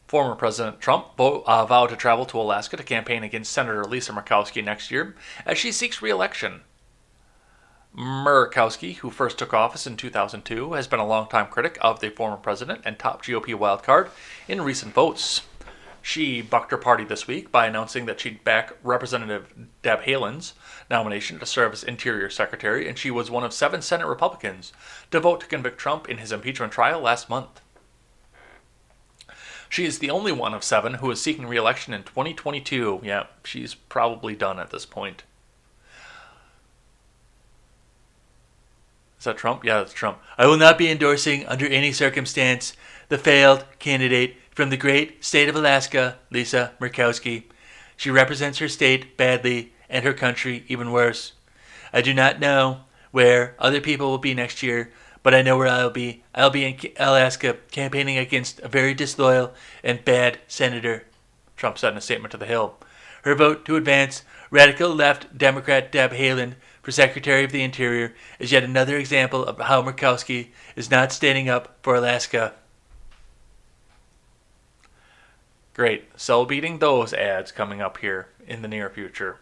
Former President Trump vowed to travel to Alaska to campaign against Senator Lisa Murkowski next year as she seeks re-election. Murkowski, who first took office in 2002, has been a longtime critic of the former president and top GOP wildcard in recent votes. She bucked her party this week by announcing that she'd back Representative Deb Haaland's nomination to serve as Interior Secretary, and she was one of 7 Senate Republicans to vote to convict Trump in his impeachment trial last month. She is the only one of 7 who is seeking re-election in 2022. Yeah, she's probably done at this point. Is that Trump? Yeah, that's Trump. I will not be endorsing, under any circumstance, the failed candidate from the great state of Alaska, Lisa Murkowski. She represents her state badly and her country even worse. I do not know where other people will be next year, but I know where I'll be. I'll be in Alaska campaigning against a very disloyal and bad senator, Trump said in a statement to The Hill. Her vote to advance radical left Democrat Deb Haaland for Secretary of the Interior is yet another example of how Murkowski is not standing up for Alaska. Great. So beating those ads coming up here in the near future.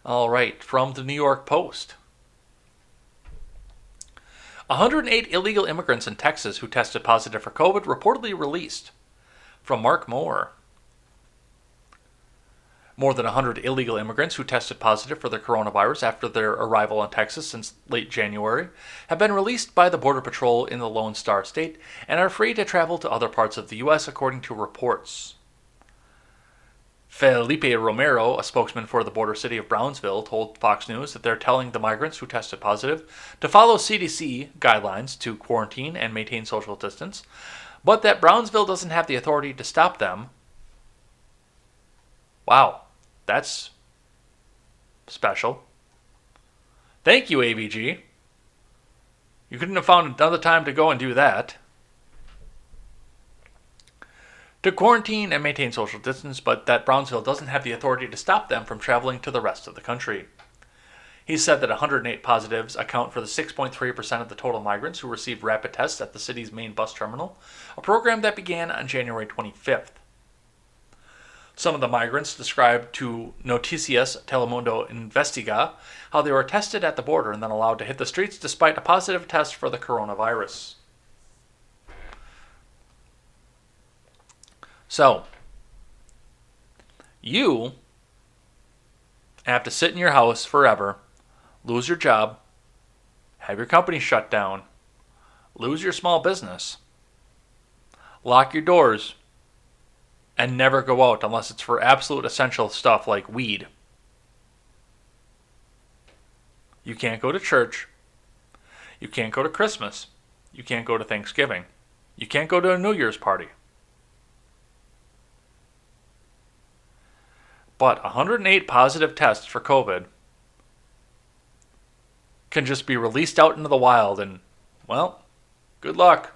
All right, from the New York Post. 108 illegal immigrants in Texas who tested positive for COVID reportedly released. From Mark Moore. More than 100 illegal immigrants who tested positive for the coronavirus after their arrival in Texas since late January have been released by the Border Patrol in the Lone Star State and are free to travel to other parts of the U.S., according to reports. Felipe Romero, a spokesman for the border city of Brownsville, told Fox News that they're telling the migrants who tested positive to follow CDC guidelines to quarantine and maintain social distance, but that Brownsville doesn't have the authority to stop them. Wow, that's special. Thank you, AVG. You couldn't have found another time to go and do that. To quarantine and maintain social distance, but that Brownsville doesn't have the authority to stop them from traveling to the rest of the country. He said that 108 positives account for the 6.3% of the total migrants who received rapid tests at the city's main bus terminal, a program that began on January 25th. Some of the migrants described to Noticias Telemundo Investiga how they were tested at the border and then allowed to hit the streets despite a positive test for the coronavirus. So, you have to sit in your house forever, lose your job, have your company shut down, lose your small business, lock your doors, and never go out unless it's for absolute essential stuff like weed. You can't go to church. You can't go to Christmas. You can't go to Thanksgiving. You can't go to a New Year's party. But 108 positive tests for COVID can just be released out into the wild and, well, good luck.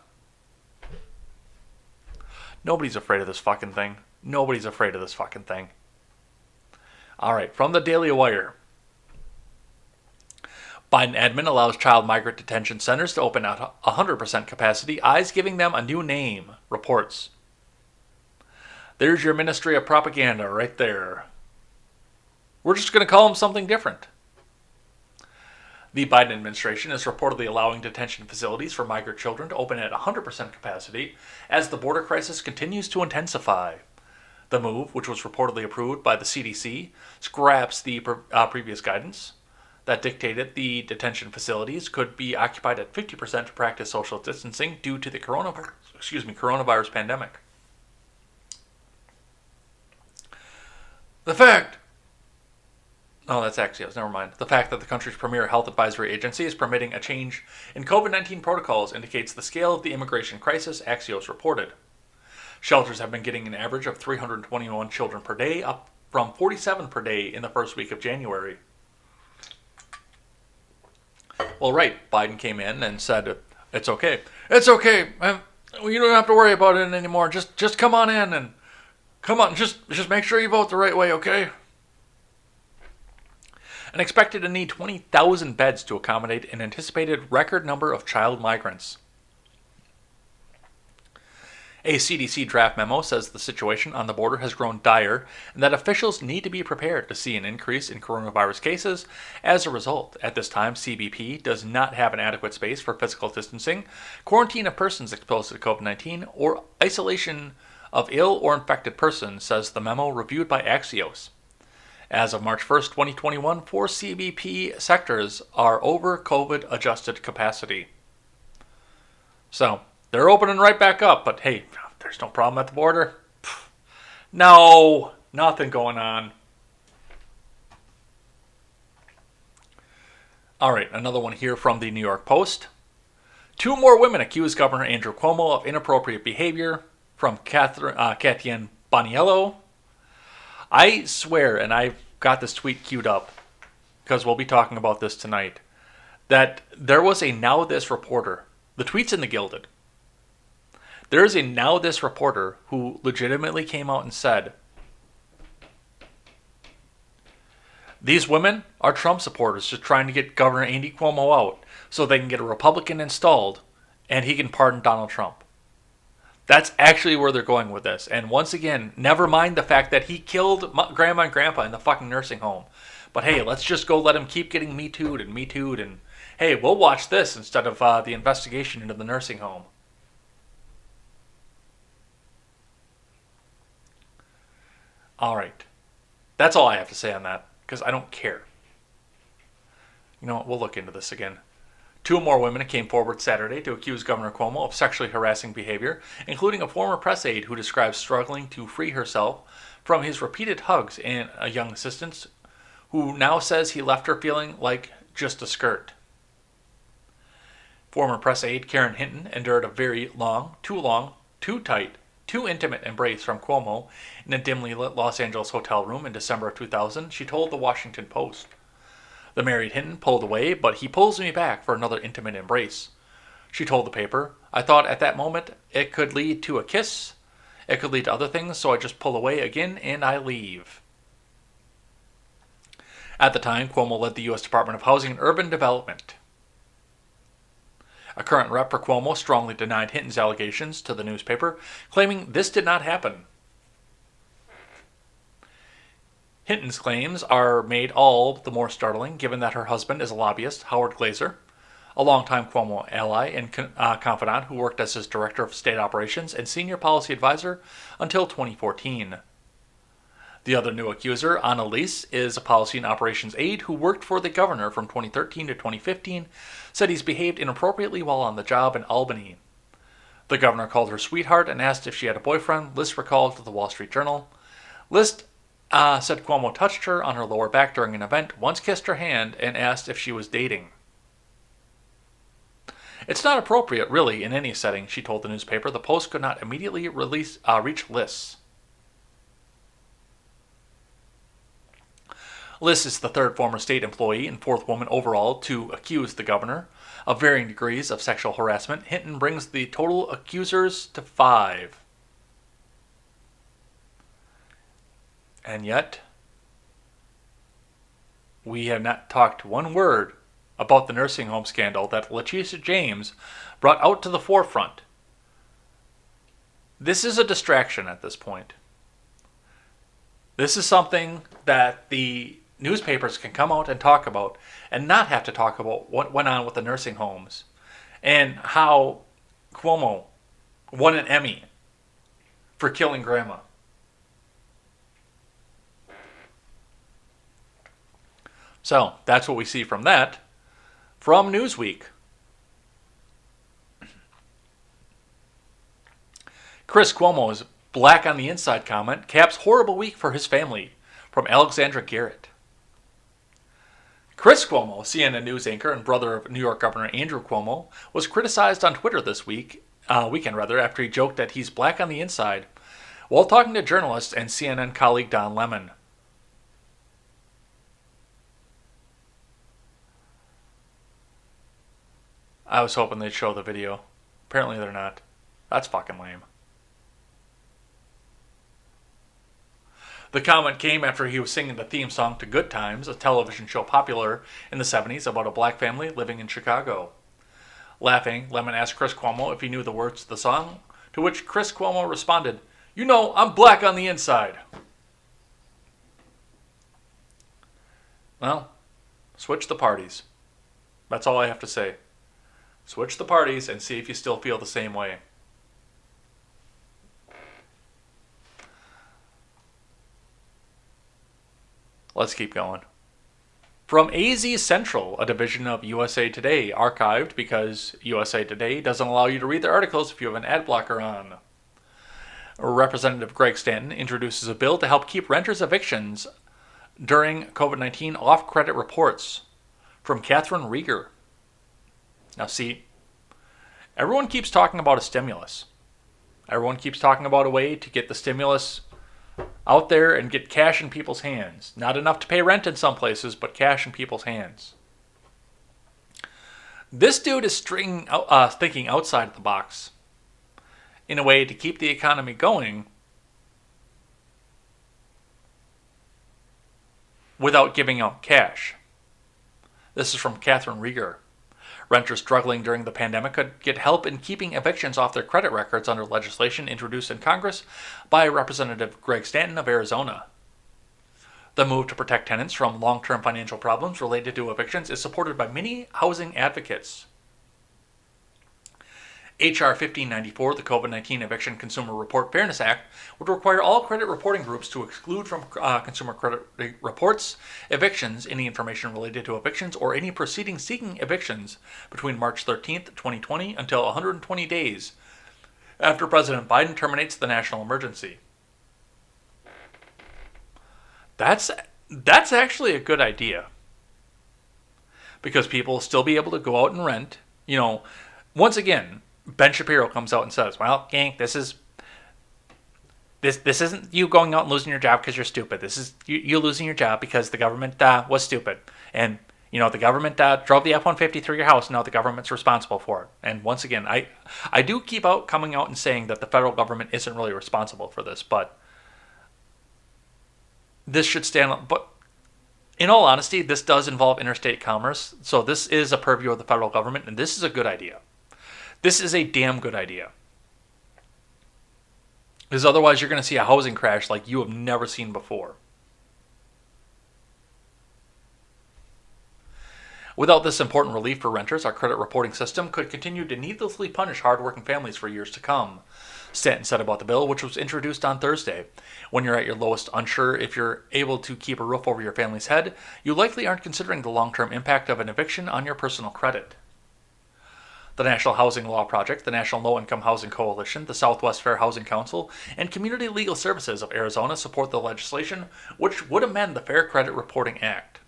Nobody's afraid of this fucking thing. Nobody's afraid of this fucking thing. Alright, from the Daily Wire. Biden admin allows child migrant detention centers to open at 100% capacity, eyes giving them a new name, reports. There's your Ministry of Propaganda right there. We're just going to call them something different. The Biden administration is reportedly allowing detention facilities for migrant children to open at 100% capacity as the border crisis continues to intensify. The move, which was reportedly approved by the CDC, scraps the previous guidance that dictated the detention facilities could be occupied at 50% to practice social distancing due to the coronavirus pandemic. The fact that the country's premier health advisory agency is permitting a change in COVID-19 protocols indicates the scale of the immigration crisis, Axios reported. Shelters have been getting an average of 321 children per day, up from 47 per day in the first week of January. Well, right, Biden came in and said, it's okay. It's okay. You don't have to worry about it anymore. Just come on in and come on. Just make sure you vote the right way, okay? And expected to need 20,000 beds to accommodate an anticipated record number of child migrants. A CDC draft memo says the situation on the border has grown dire and that officials need to be prepared to see an increase in coronavirus cases. As a result, at this time, CBP does not have an adequate space for physical distancing, quarantine of persons exposed to COVID-19, or isolation of ill or infected persons, says the memo reviewed by Axios. As of March 1st, 2021, 4 CBP sectors are over COVID-adjusted capacity. So, they're opening right back up, but hey, there's no problem at the border. No, nothing going on. All right, another one here from the New York Post. 2 more women accuse Governor Andrew Cuomo of inappropriate behavior, from Katian Boniello. I swear, and I've got this tweet queued up, because we'll be talking about this tonight, that there was a Now This reporter. The tweet's in the Gilded. There is a Now This reporter who legitimately came out and said, these women are Trump supporters just trying to get Governor Andy Cuomo out so they can get a Republican installed and he can pardon Donald Trump. That's actually where they're going with this. And once again, never mind the fact that he killed Grandma and Grandpa in the fucking nursing home. But hey, let's just go let him keep getting Me Too'd and hey, we'll watch this instead of the investigation into the nursing home. All right. That's all I have to say on that, because I don't care. You know what? We'll look into this again. 2 more women came forward Saturday to accuse Governor Cuomo of sexually harassing behavior, including a former press aide who describes struggling to free herself from his repeated hugs and a young assistant who now says he left her feeling like just a skirt. Former press aide Karen Hinton endured a very long, too tight, too intimate embrace from Cuomo in a dimly lit Los Angeles hotel room in December of 2000, she told the Washington Post. The married Hinton pulled away, but he pulls me back for another intimate embrace. She told the paper, I thought at that moment it could lead to a kiss. It could lead to other things, so I just pull away again and I leave. At the time, Cuomo led the U.S. Department of Housing and Urban Development. A current rep for Cuomo strongly denied Hinton's allegations to the newspaper, claiming this did not happen. Hinton's claims are made all the more startling given that her husband is a lobbyist, Howard Glazer, a longtime Cuomo ally and confidant who worked as his director of state operations and senior policy advisor until 2014. The other new accuser, Annalise, is a policy and operations aide who worked for the governor from 2013 to 2015, said he's behaved inappropriately while on the job in Albany. The governor called her sweetheart and asked if she had a boyfriend, List recalled to the Wall Street Journal. List said Cuomo touched her on her lower back during an event, once kissed her hand, and asked if she was dating. It's not appropriate, really, in any setting, she told the newspaper. The Post could not immediately reach lists. Liz is the 3rd former state employee and 4th woman overall to accuse the governor of varying degrees of sexual harassment. Hinton brings the total accusers to 5. And yet, we have not talked one word about the nursing home scandal that Letitia James brought out to the forefront. This is a distraction at this point. This is something that the newspapers can come out and talk about and not have to talk about what went on with the nursing homes and how Cuomo won an Emmy for killing grandma. So, that's what we see from that. From Newsweek. Chris Cuomo's black on the inside comment caps horrible week for his family. From Alexandra Garrett. Chris Cuomo, CNN news anchor and brother of New York Governor Andrew Cuomo, was criticized on Twitter this weekend after he joked that he's black on the inside while talking to journalists and CNN colleague Don Lemon. I was hoping they'd show the video. Apparently they're not. That's fucking lame. The comment came after he was singing the theme song to Good Times, a television show popular in the 70s about a black family living in Chicago. Laughing, Lemon asked Chris Cuomo if he knew the words to the song, to which Chris Cuomo responded, "You know, I'm black on the inside." Well, switch the parties. That's all I have to say. Switch the parties and see if you still feel the same way. Let's keep going. From AZ Central, a division of USA Today, archived because USA Today doesn't allow you to read their articles if you have an ad blocker on. Representative Greg Stanton introduces a bill to help keep renters' evictions during COVID-19 off credit reports. From Catherine Rieger. Now see, everyone keeps talking about a stimulus. Everyone keeps talking about a way to get the stimulus out there and get cash in people's hands. Not enough to pay rent in some places, but cash in people's hands. This dude is thinking outside the box in a way to keep the economy going without giving out cash. This is from Catherine Rieger. Renters struggling during the pandemic could get help in keeping evictions off their credit records under legislation introduced in Congress by Representative Greg Stanton of Arizona. The move to protect tenants from long-term financial problems related to evictions is supported by many housing advocates. H.R. 1594, the COVID-19 Eviction Consumer Report Fairness Act, would require all credit reporting groups to exclude from consumer credit reports evictions, any information related to evictions, or any proceedings seeking evictions between March 13th, 2020 until 120 days after President Biden terminates the national emergency. That's actually a good idea. Because people will still be able to go out and rent. Once again, Ben Shapiro comes out and says, well, gang, this isn't you going out and losing your job because you're stupid. This is you losing your job because the government was stupid. And, the government drove the F-150 through your house. Now the government's responsible for it. And once again, I do keep coming out and saying that the federal government isn't really responsible for this. But this should stand... But in all honesty, this does involve interstate commerce. So this is a purview of the federal government. And this is a good idea. This is a damn good idea. Because otherwise you're going to see a housing crash like you have never seen before. Without this important relief for renters, our credit reporting system could continue to needlessly punish hardworking families for years to come. Stanton said about the bill, which was introduced on Thursday. When you're at your lowest, unsure if you're able to keep a roof over your family's head, you likely aren't considering the long-term impact of an eviction on your personal credit. The National Housing Law Project, the National Low-Income Housing Coalition, the Southwest Fair Housing Council, and Community Legal Services of Arizona support the legislation, which would amend the Fair Credit Reporting Act.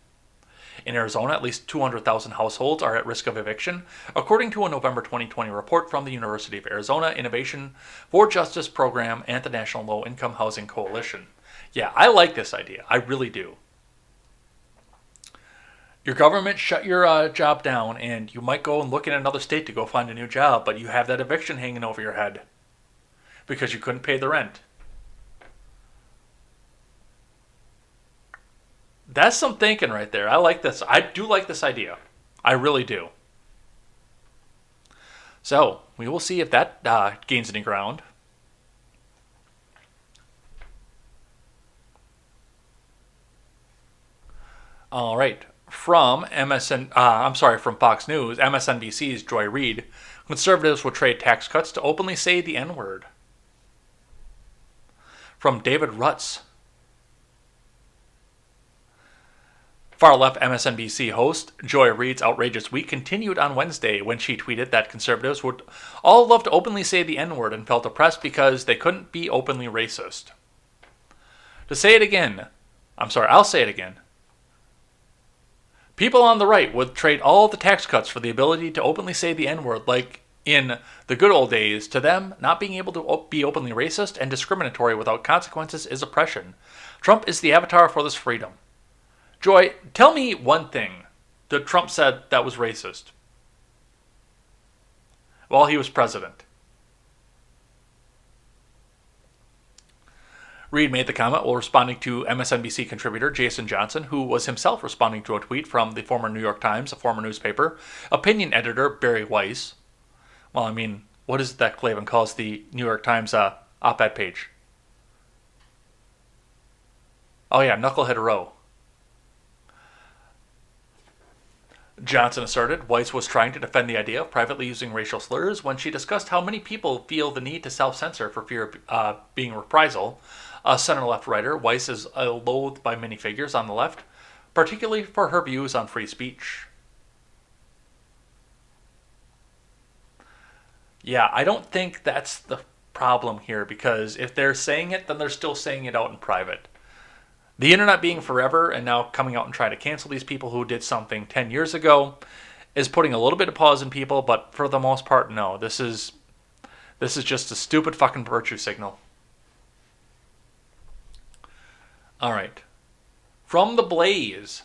In Arizona, at least 200,000 households are at risk of eviction, according to a November 2020 report from the University of Arizona Innovation for Justice Program and the National Low-Income Housing Coalition. Yeah, I like this idea. I really do. Your government shut your job down, and you might go and look in another state to go find a new job, but you have that eviction hanging over your head because you couldn't pay the rent. That's some thinking right there. I like this. I do like this idea. I really do. So, we will see if that gains any ground. All right. From Fox News, MSNBC's Joy Reid, conservatives will trade tax cuts to openly say the N-word. From David Rutz, far-left MSNBC host Joy Reid's outrageous week continued on Wednesday when she tweeted that conservatives would all love to openly say the N-word and felt oppressed because they couldn't be openly racist. I'll say it again. People on the right would trade all the tax cuts for the ability to openly say the N-word like in the good old days. To them, not being able to be openly racist and discriminatory without consequences is oppression. Trump is the avatar for this freedom. Joy, tell me one thing that Trump said that was racist while he was president. Reid made the comment while responding to MSNBC contributor Jason Johnson, who was himself responding to a tweet from the former New York Times, a former newspaper, opinion editor Barry Weiss. Well, I mean, what is it that Clavin calls the New York Times op-ed page? Oh yeah, Knucklehead Row. Johnson asserted Weiss was trying to defend the idea of privately using racial slurs when she discussed how many people feel the need to self-censor for fear of being reprisal. A center-left writer, Weiss is loathed by many figures on the left, particularly for her views on free speech. Yeah, I don't think that's the problem here, because if they're saying it, then they're still saying it out in private. The internet being forever and now coming out and trying to cancel these people who did something 10 years ago is putting a little bit of pause in people, but for the most part, no. This is just a stupid fucking virtue signal. All right. From The Blaze.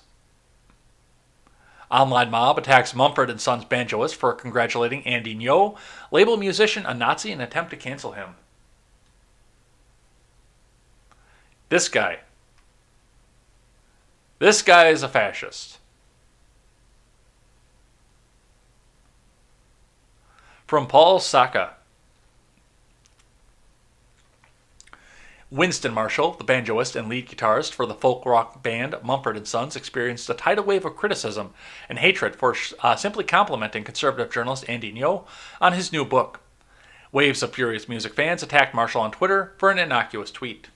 Online mob attacks Mumford & Sons banjoist for congratulating Andy Ngo, label musician a Nazi and attempt to cancel him. This guy is a fascist. From Paul Saka. Winston Marshall, the banjoist and lead guitarist for the folk rock band Mumford & Sons, experienced a tidal wave of criticism and hatred for simply complimenting conservative journalist Andy Ngo on his new book. Waves of furious music fans attacked Marshall on Twitter for an innocuous tweet.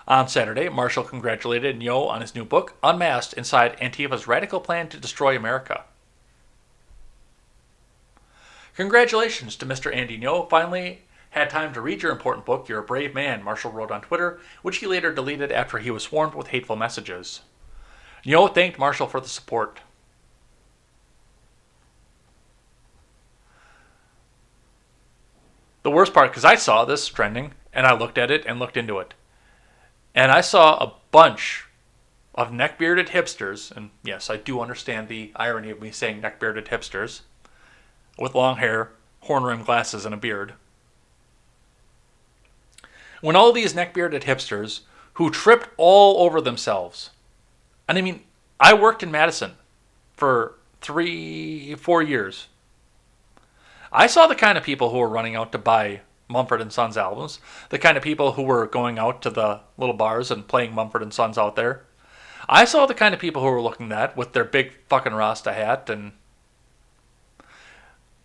On Saturday, Marshall congratulated Ngo on his new book, Unmasked Inside Antifa's Radical Plan to Destroy America. Congratulations to Mr. Andy Ngo. Finally had time to read your important book, You're a Brave Man, Marshall wrote on Twitter, which he later deleted after he was swarmed with hateful messages. Ngo thanked Marshall for the support. The worst part, because I saw this trending, and I looked at it and looked into it. And I saw a bunch of neck-bearded hipsters, and yes, I do understand the irony of me saying neck-bearded hipsters, with long hair, horn-rimmed glasses, and a beard. When all these neck-bearded hipsters who tripped all over themselves, and I mean, I worked in Madison for 3-4 years. I saw the kind of people who were running out to buy Mumford & Sons albums, the kind of people who were going out to the little bars and playing Mumford & Sons out there. I saw the kind of people who were looking at that with their big fucking Rasta hat and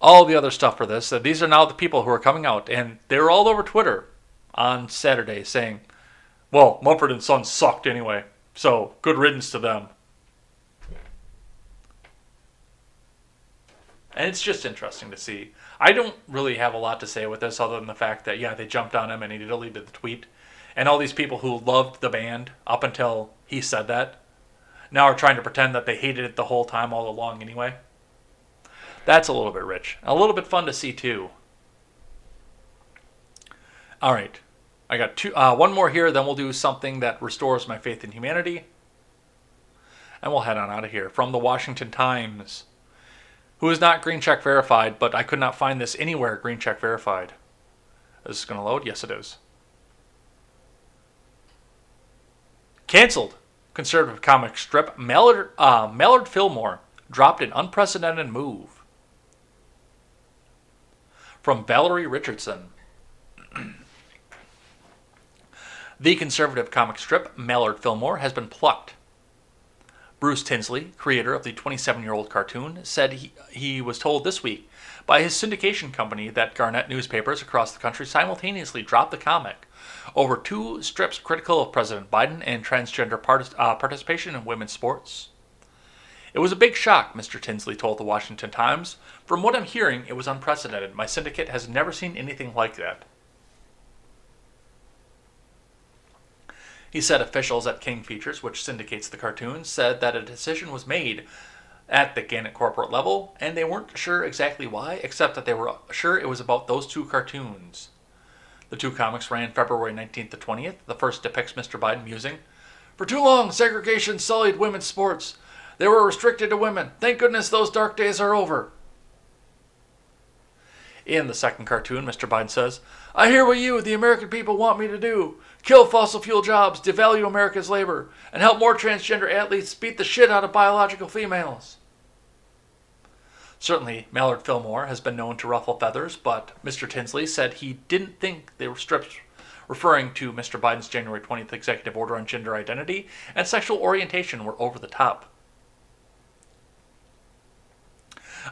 all the other stuff for this. These are now the people who are coming out, and they were all over Twitter on Saturday saying, well, Mumford & Sons sucked anyway, so good riddance to them. And it's just interesting to see. I don't really have a lot to say with this other than the fact that, yeah, they jumped on him and he deleted the tweet. And all these people who loved the band up until he said that now are trying to pretend that they hated it the whole time all along anyway. That's a little bit rich. A little bit fun to see, too. All right. I got one more here, then we'll do something that restores my faith in humanity. And we'll head on out of here. From the Washington Times, who is not green check verified, but I could not find this anywhere green check verified. Is this going to load? Yes, it is. Canceled. Conservative comic strip Mallard Fillmore dropped an unprecedented move. From Valerie Richardson. The conservative comic strip Mallard Fillmore has been plucked. Bruce Tinsley, creator of the 27-year-old cartoon, said he was told this week by his syndication company that Garnett newspapers across the country simultaneously dropped the comic over 2 strips critical of President Biden and transgender participation in women's sports. It was a big shock, Mr. Tinsley told the Washington Times. From what I'm hearing, it was unprecedented. My syndicate has never seen anything like that. He said officials at King Features, which syndicates the cartoon, said that a decision was made at the Gannett corporate level, and they weren't sure exactly why, except that they were sure it was about those 2 cartoons. The 2 comics ran February 19th to 20th. The first depicts Mr. Biden musing, "For too long, segregation sullied women's sports. They were restricted to women. Thank goodness those dark days are over." In the second cartoon, Mr. Biden says, "I hear what you, the American people, want me to do. Kill fossil fuel jobs, devalue America's labor, and help more transgender athletes beat the shit out of biological females." Certainly, Mallard Fillmore has been known to ruffle feathers, but Mr. Tinsley said he didn't think they were strips referring to Mr. Biden's January 20th executive order on gender identity and sexual orientation were over the top.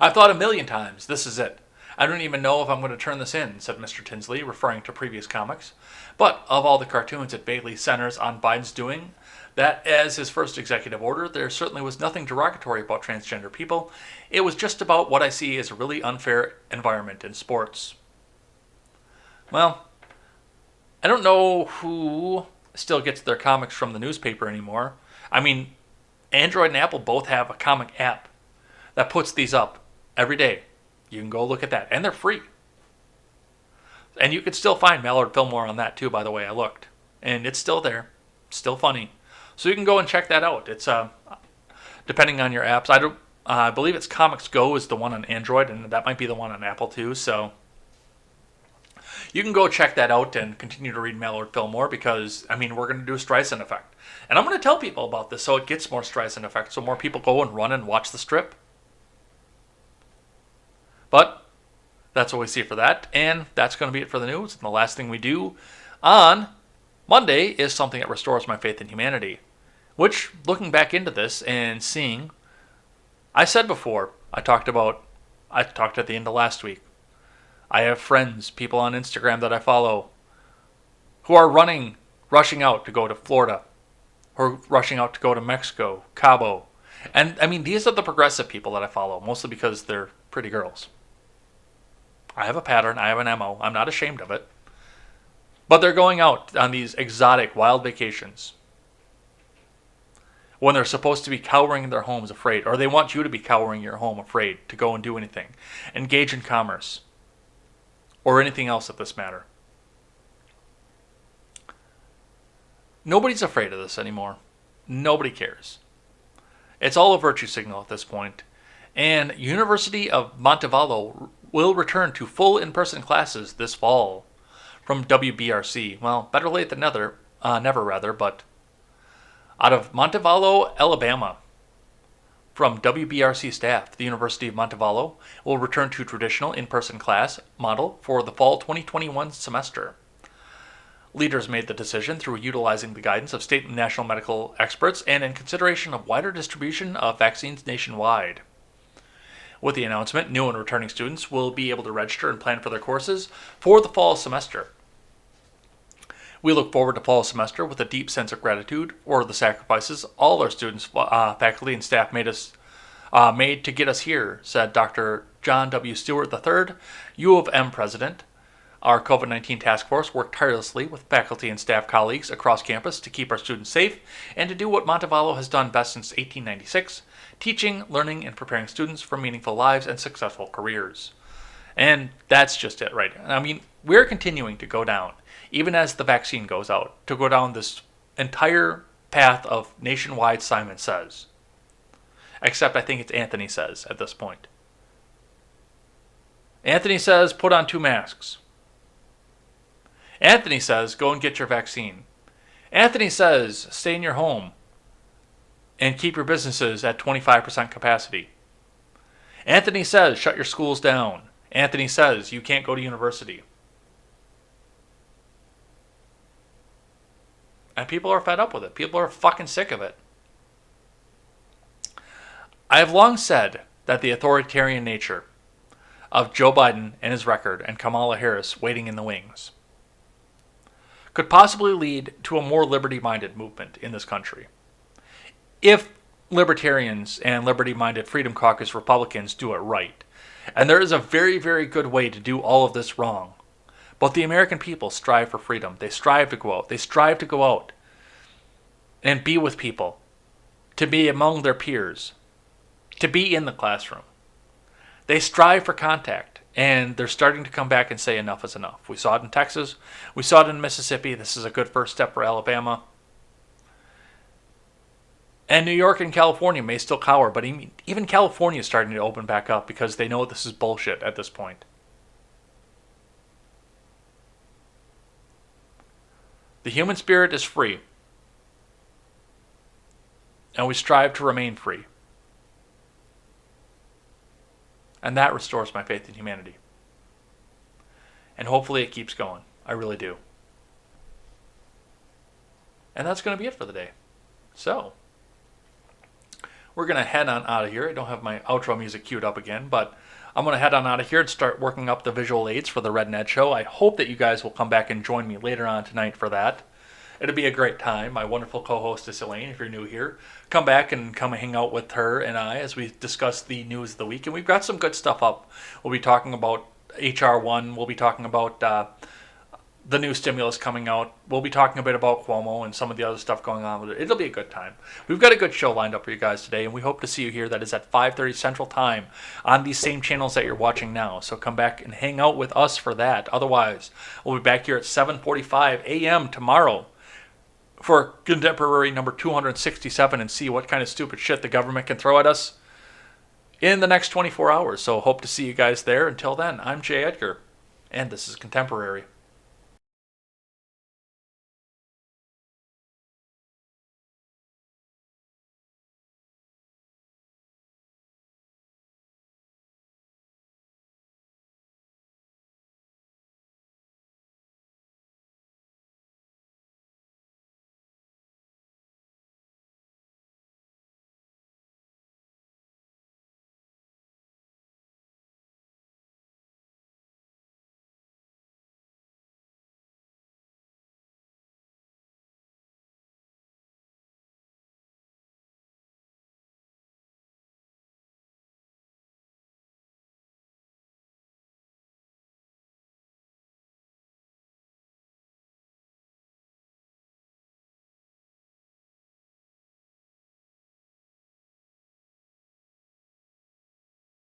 "I've thought a million times, this is it. I don't even know if I'm going to turn this in," said Mr. Tinsley, referring to previous comics. But of all the cartoons, it vaguely centers on Biden's doing that as his first executive order. There certainly was nothing derogatory about transgender people. It was just about what I see as a really unfair environment in sports. Well, I don't know who still gets their comics from the newspaper anymore. I mean, Android and Apple both have a comic app that puts these up every day. You can go look at that, and they're free. And you can still find Mallard Fillmore on that too, by the way. I looked, and it's still there, still funny. So you can go and check that out. It's depending on your apps. I believe it's Comics Go is the one on Android, and that might be the one on Apple too. So you can go check that out and continue to read Mallard Fillmore because, I mean, we're going to do a Streisand effect. And I'm going to tell people about this so it gets more Streisand effect, so more people go and run and watch the strip. But that's what we see for that, and that's going to be it for the news. And the last thing we do On Monday is something that restores my faith in humanity, which, looking back into this and seeing, I said before, I talked at the end of last week. I have friends, people on Instagram that I follow, who are rushing out to go to Florida, who are rushing out to go to Mexico, Cabo. And I mean, these are the progressive people that I follow, mostly because they're pretty girls. I have a pattern, I have an MO, I'm not ashamed of it. But they're going out on these exotic, wild vacations when they're supposed to be cowering in their homes afraid, or they want you to be cowering in your home afraid to go and do anything, engage in commerce, or anything else at this matter. Nobody's afraid of this anymore. Nobody cares. It's all a virtue signal at this point. And University of Montevallo will return to full in-person classes this fall from WBRC. Well, better late than never, but out of Montevallo, Alabama, from WBRC staff, the University of Montevallo will return to traditional in-person class model for the fall 2021 semester. Leaders made the decision through utilizing the guidance of state and national medical experts and in consideration of wider distribution of vaccines nationwide. With the announcement, new and returning students will be able to register and plan for their courses for the fall semester. We look forward to fall semester with a deep sense of gratitude for the sacrifices all our students, faculty, and staff made to get us here, said Dr. John W. Stewart III, U of M president. Our COVID-19 task force worked tirelessly with faculty and staff colleagues across campus to keep our students safe and to do what Montevallo has done best since 1896, teaching, learning, and preparing students for meaningful lives and successful careers. And that's just it, right? I mean, we're continuing to go down, even as the vaccine goes out, to go down this entire path of nationwide Simon Says. Except I think it's Anthony Says at this point. Anthony says, put on 2 masks. Anthony says, go and get your vaccine. Anthony says, stay in your home and keep your businesses at 25% capacity. Anthony says, shut your schools down. Anthony says, you can't go to university. And people are fed up with it. People are fucking sick of it. I have long said that the authoritarian nature of Joe Biden and his record and Kamala Harris waiting in the wings could possibly lead to a more liberty-minded movement in this country. If libertarians and liberty-minded Freedom Caucus Republicans do it right. And there is a very, very good way to do all of this wrong. But the American people strive for freedom. They strive to go out. They strive to go out and be with people, to be among their peers, to be in the classroom. They strive for contact, and they're starting to come back and say enough is enough. We saw it in Texas. We saw it in Mississippi. This is a good first step for Alabama. And New York and California may still cower, but even California is starting to open back up because they know this is bullshit at this point. The human spirit is free, and we strive to remain free. And that restores my faith in humanity. And hopefully it keeps going. I really do. And that's going to be it for the day. So, we're going to head on out of here. I don't have my outro music queued up again, but I'm going to head on out of here and start working up the visual aids for the Red Ned Show. I hope that you guys will come back and join me later on tonight for that. It'll be a great time. My wonderful co-hostess Elaine, if you're new here, come back and come hang out with her and I as we discuss the news of the week. And we've got some good stuff up. We'll be talking about HR1. We'll be talking about the new stimulus coming out. We'll be talking a bit about Cuomo and some of the other stuff going on with it. It'll be a good time. We've got a good show lined up for you guys today, and we hope to see you here. That is at 5:30 Central Time on these same channels that you're watching now. So come back and hang out with us for that. Otherwise, we'll be back here at 7:45 a.m. tomorrow for Contemporary number 267 and see what kind of stupid shit the government can throw at us in the next 24 hours. So hope to see you guys there. Until then, I'm Jay Edgar, and this is Contemporary.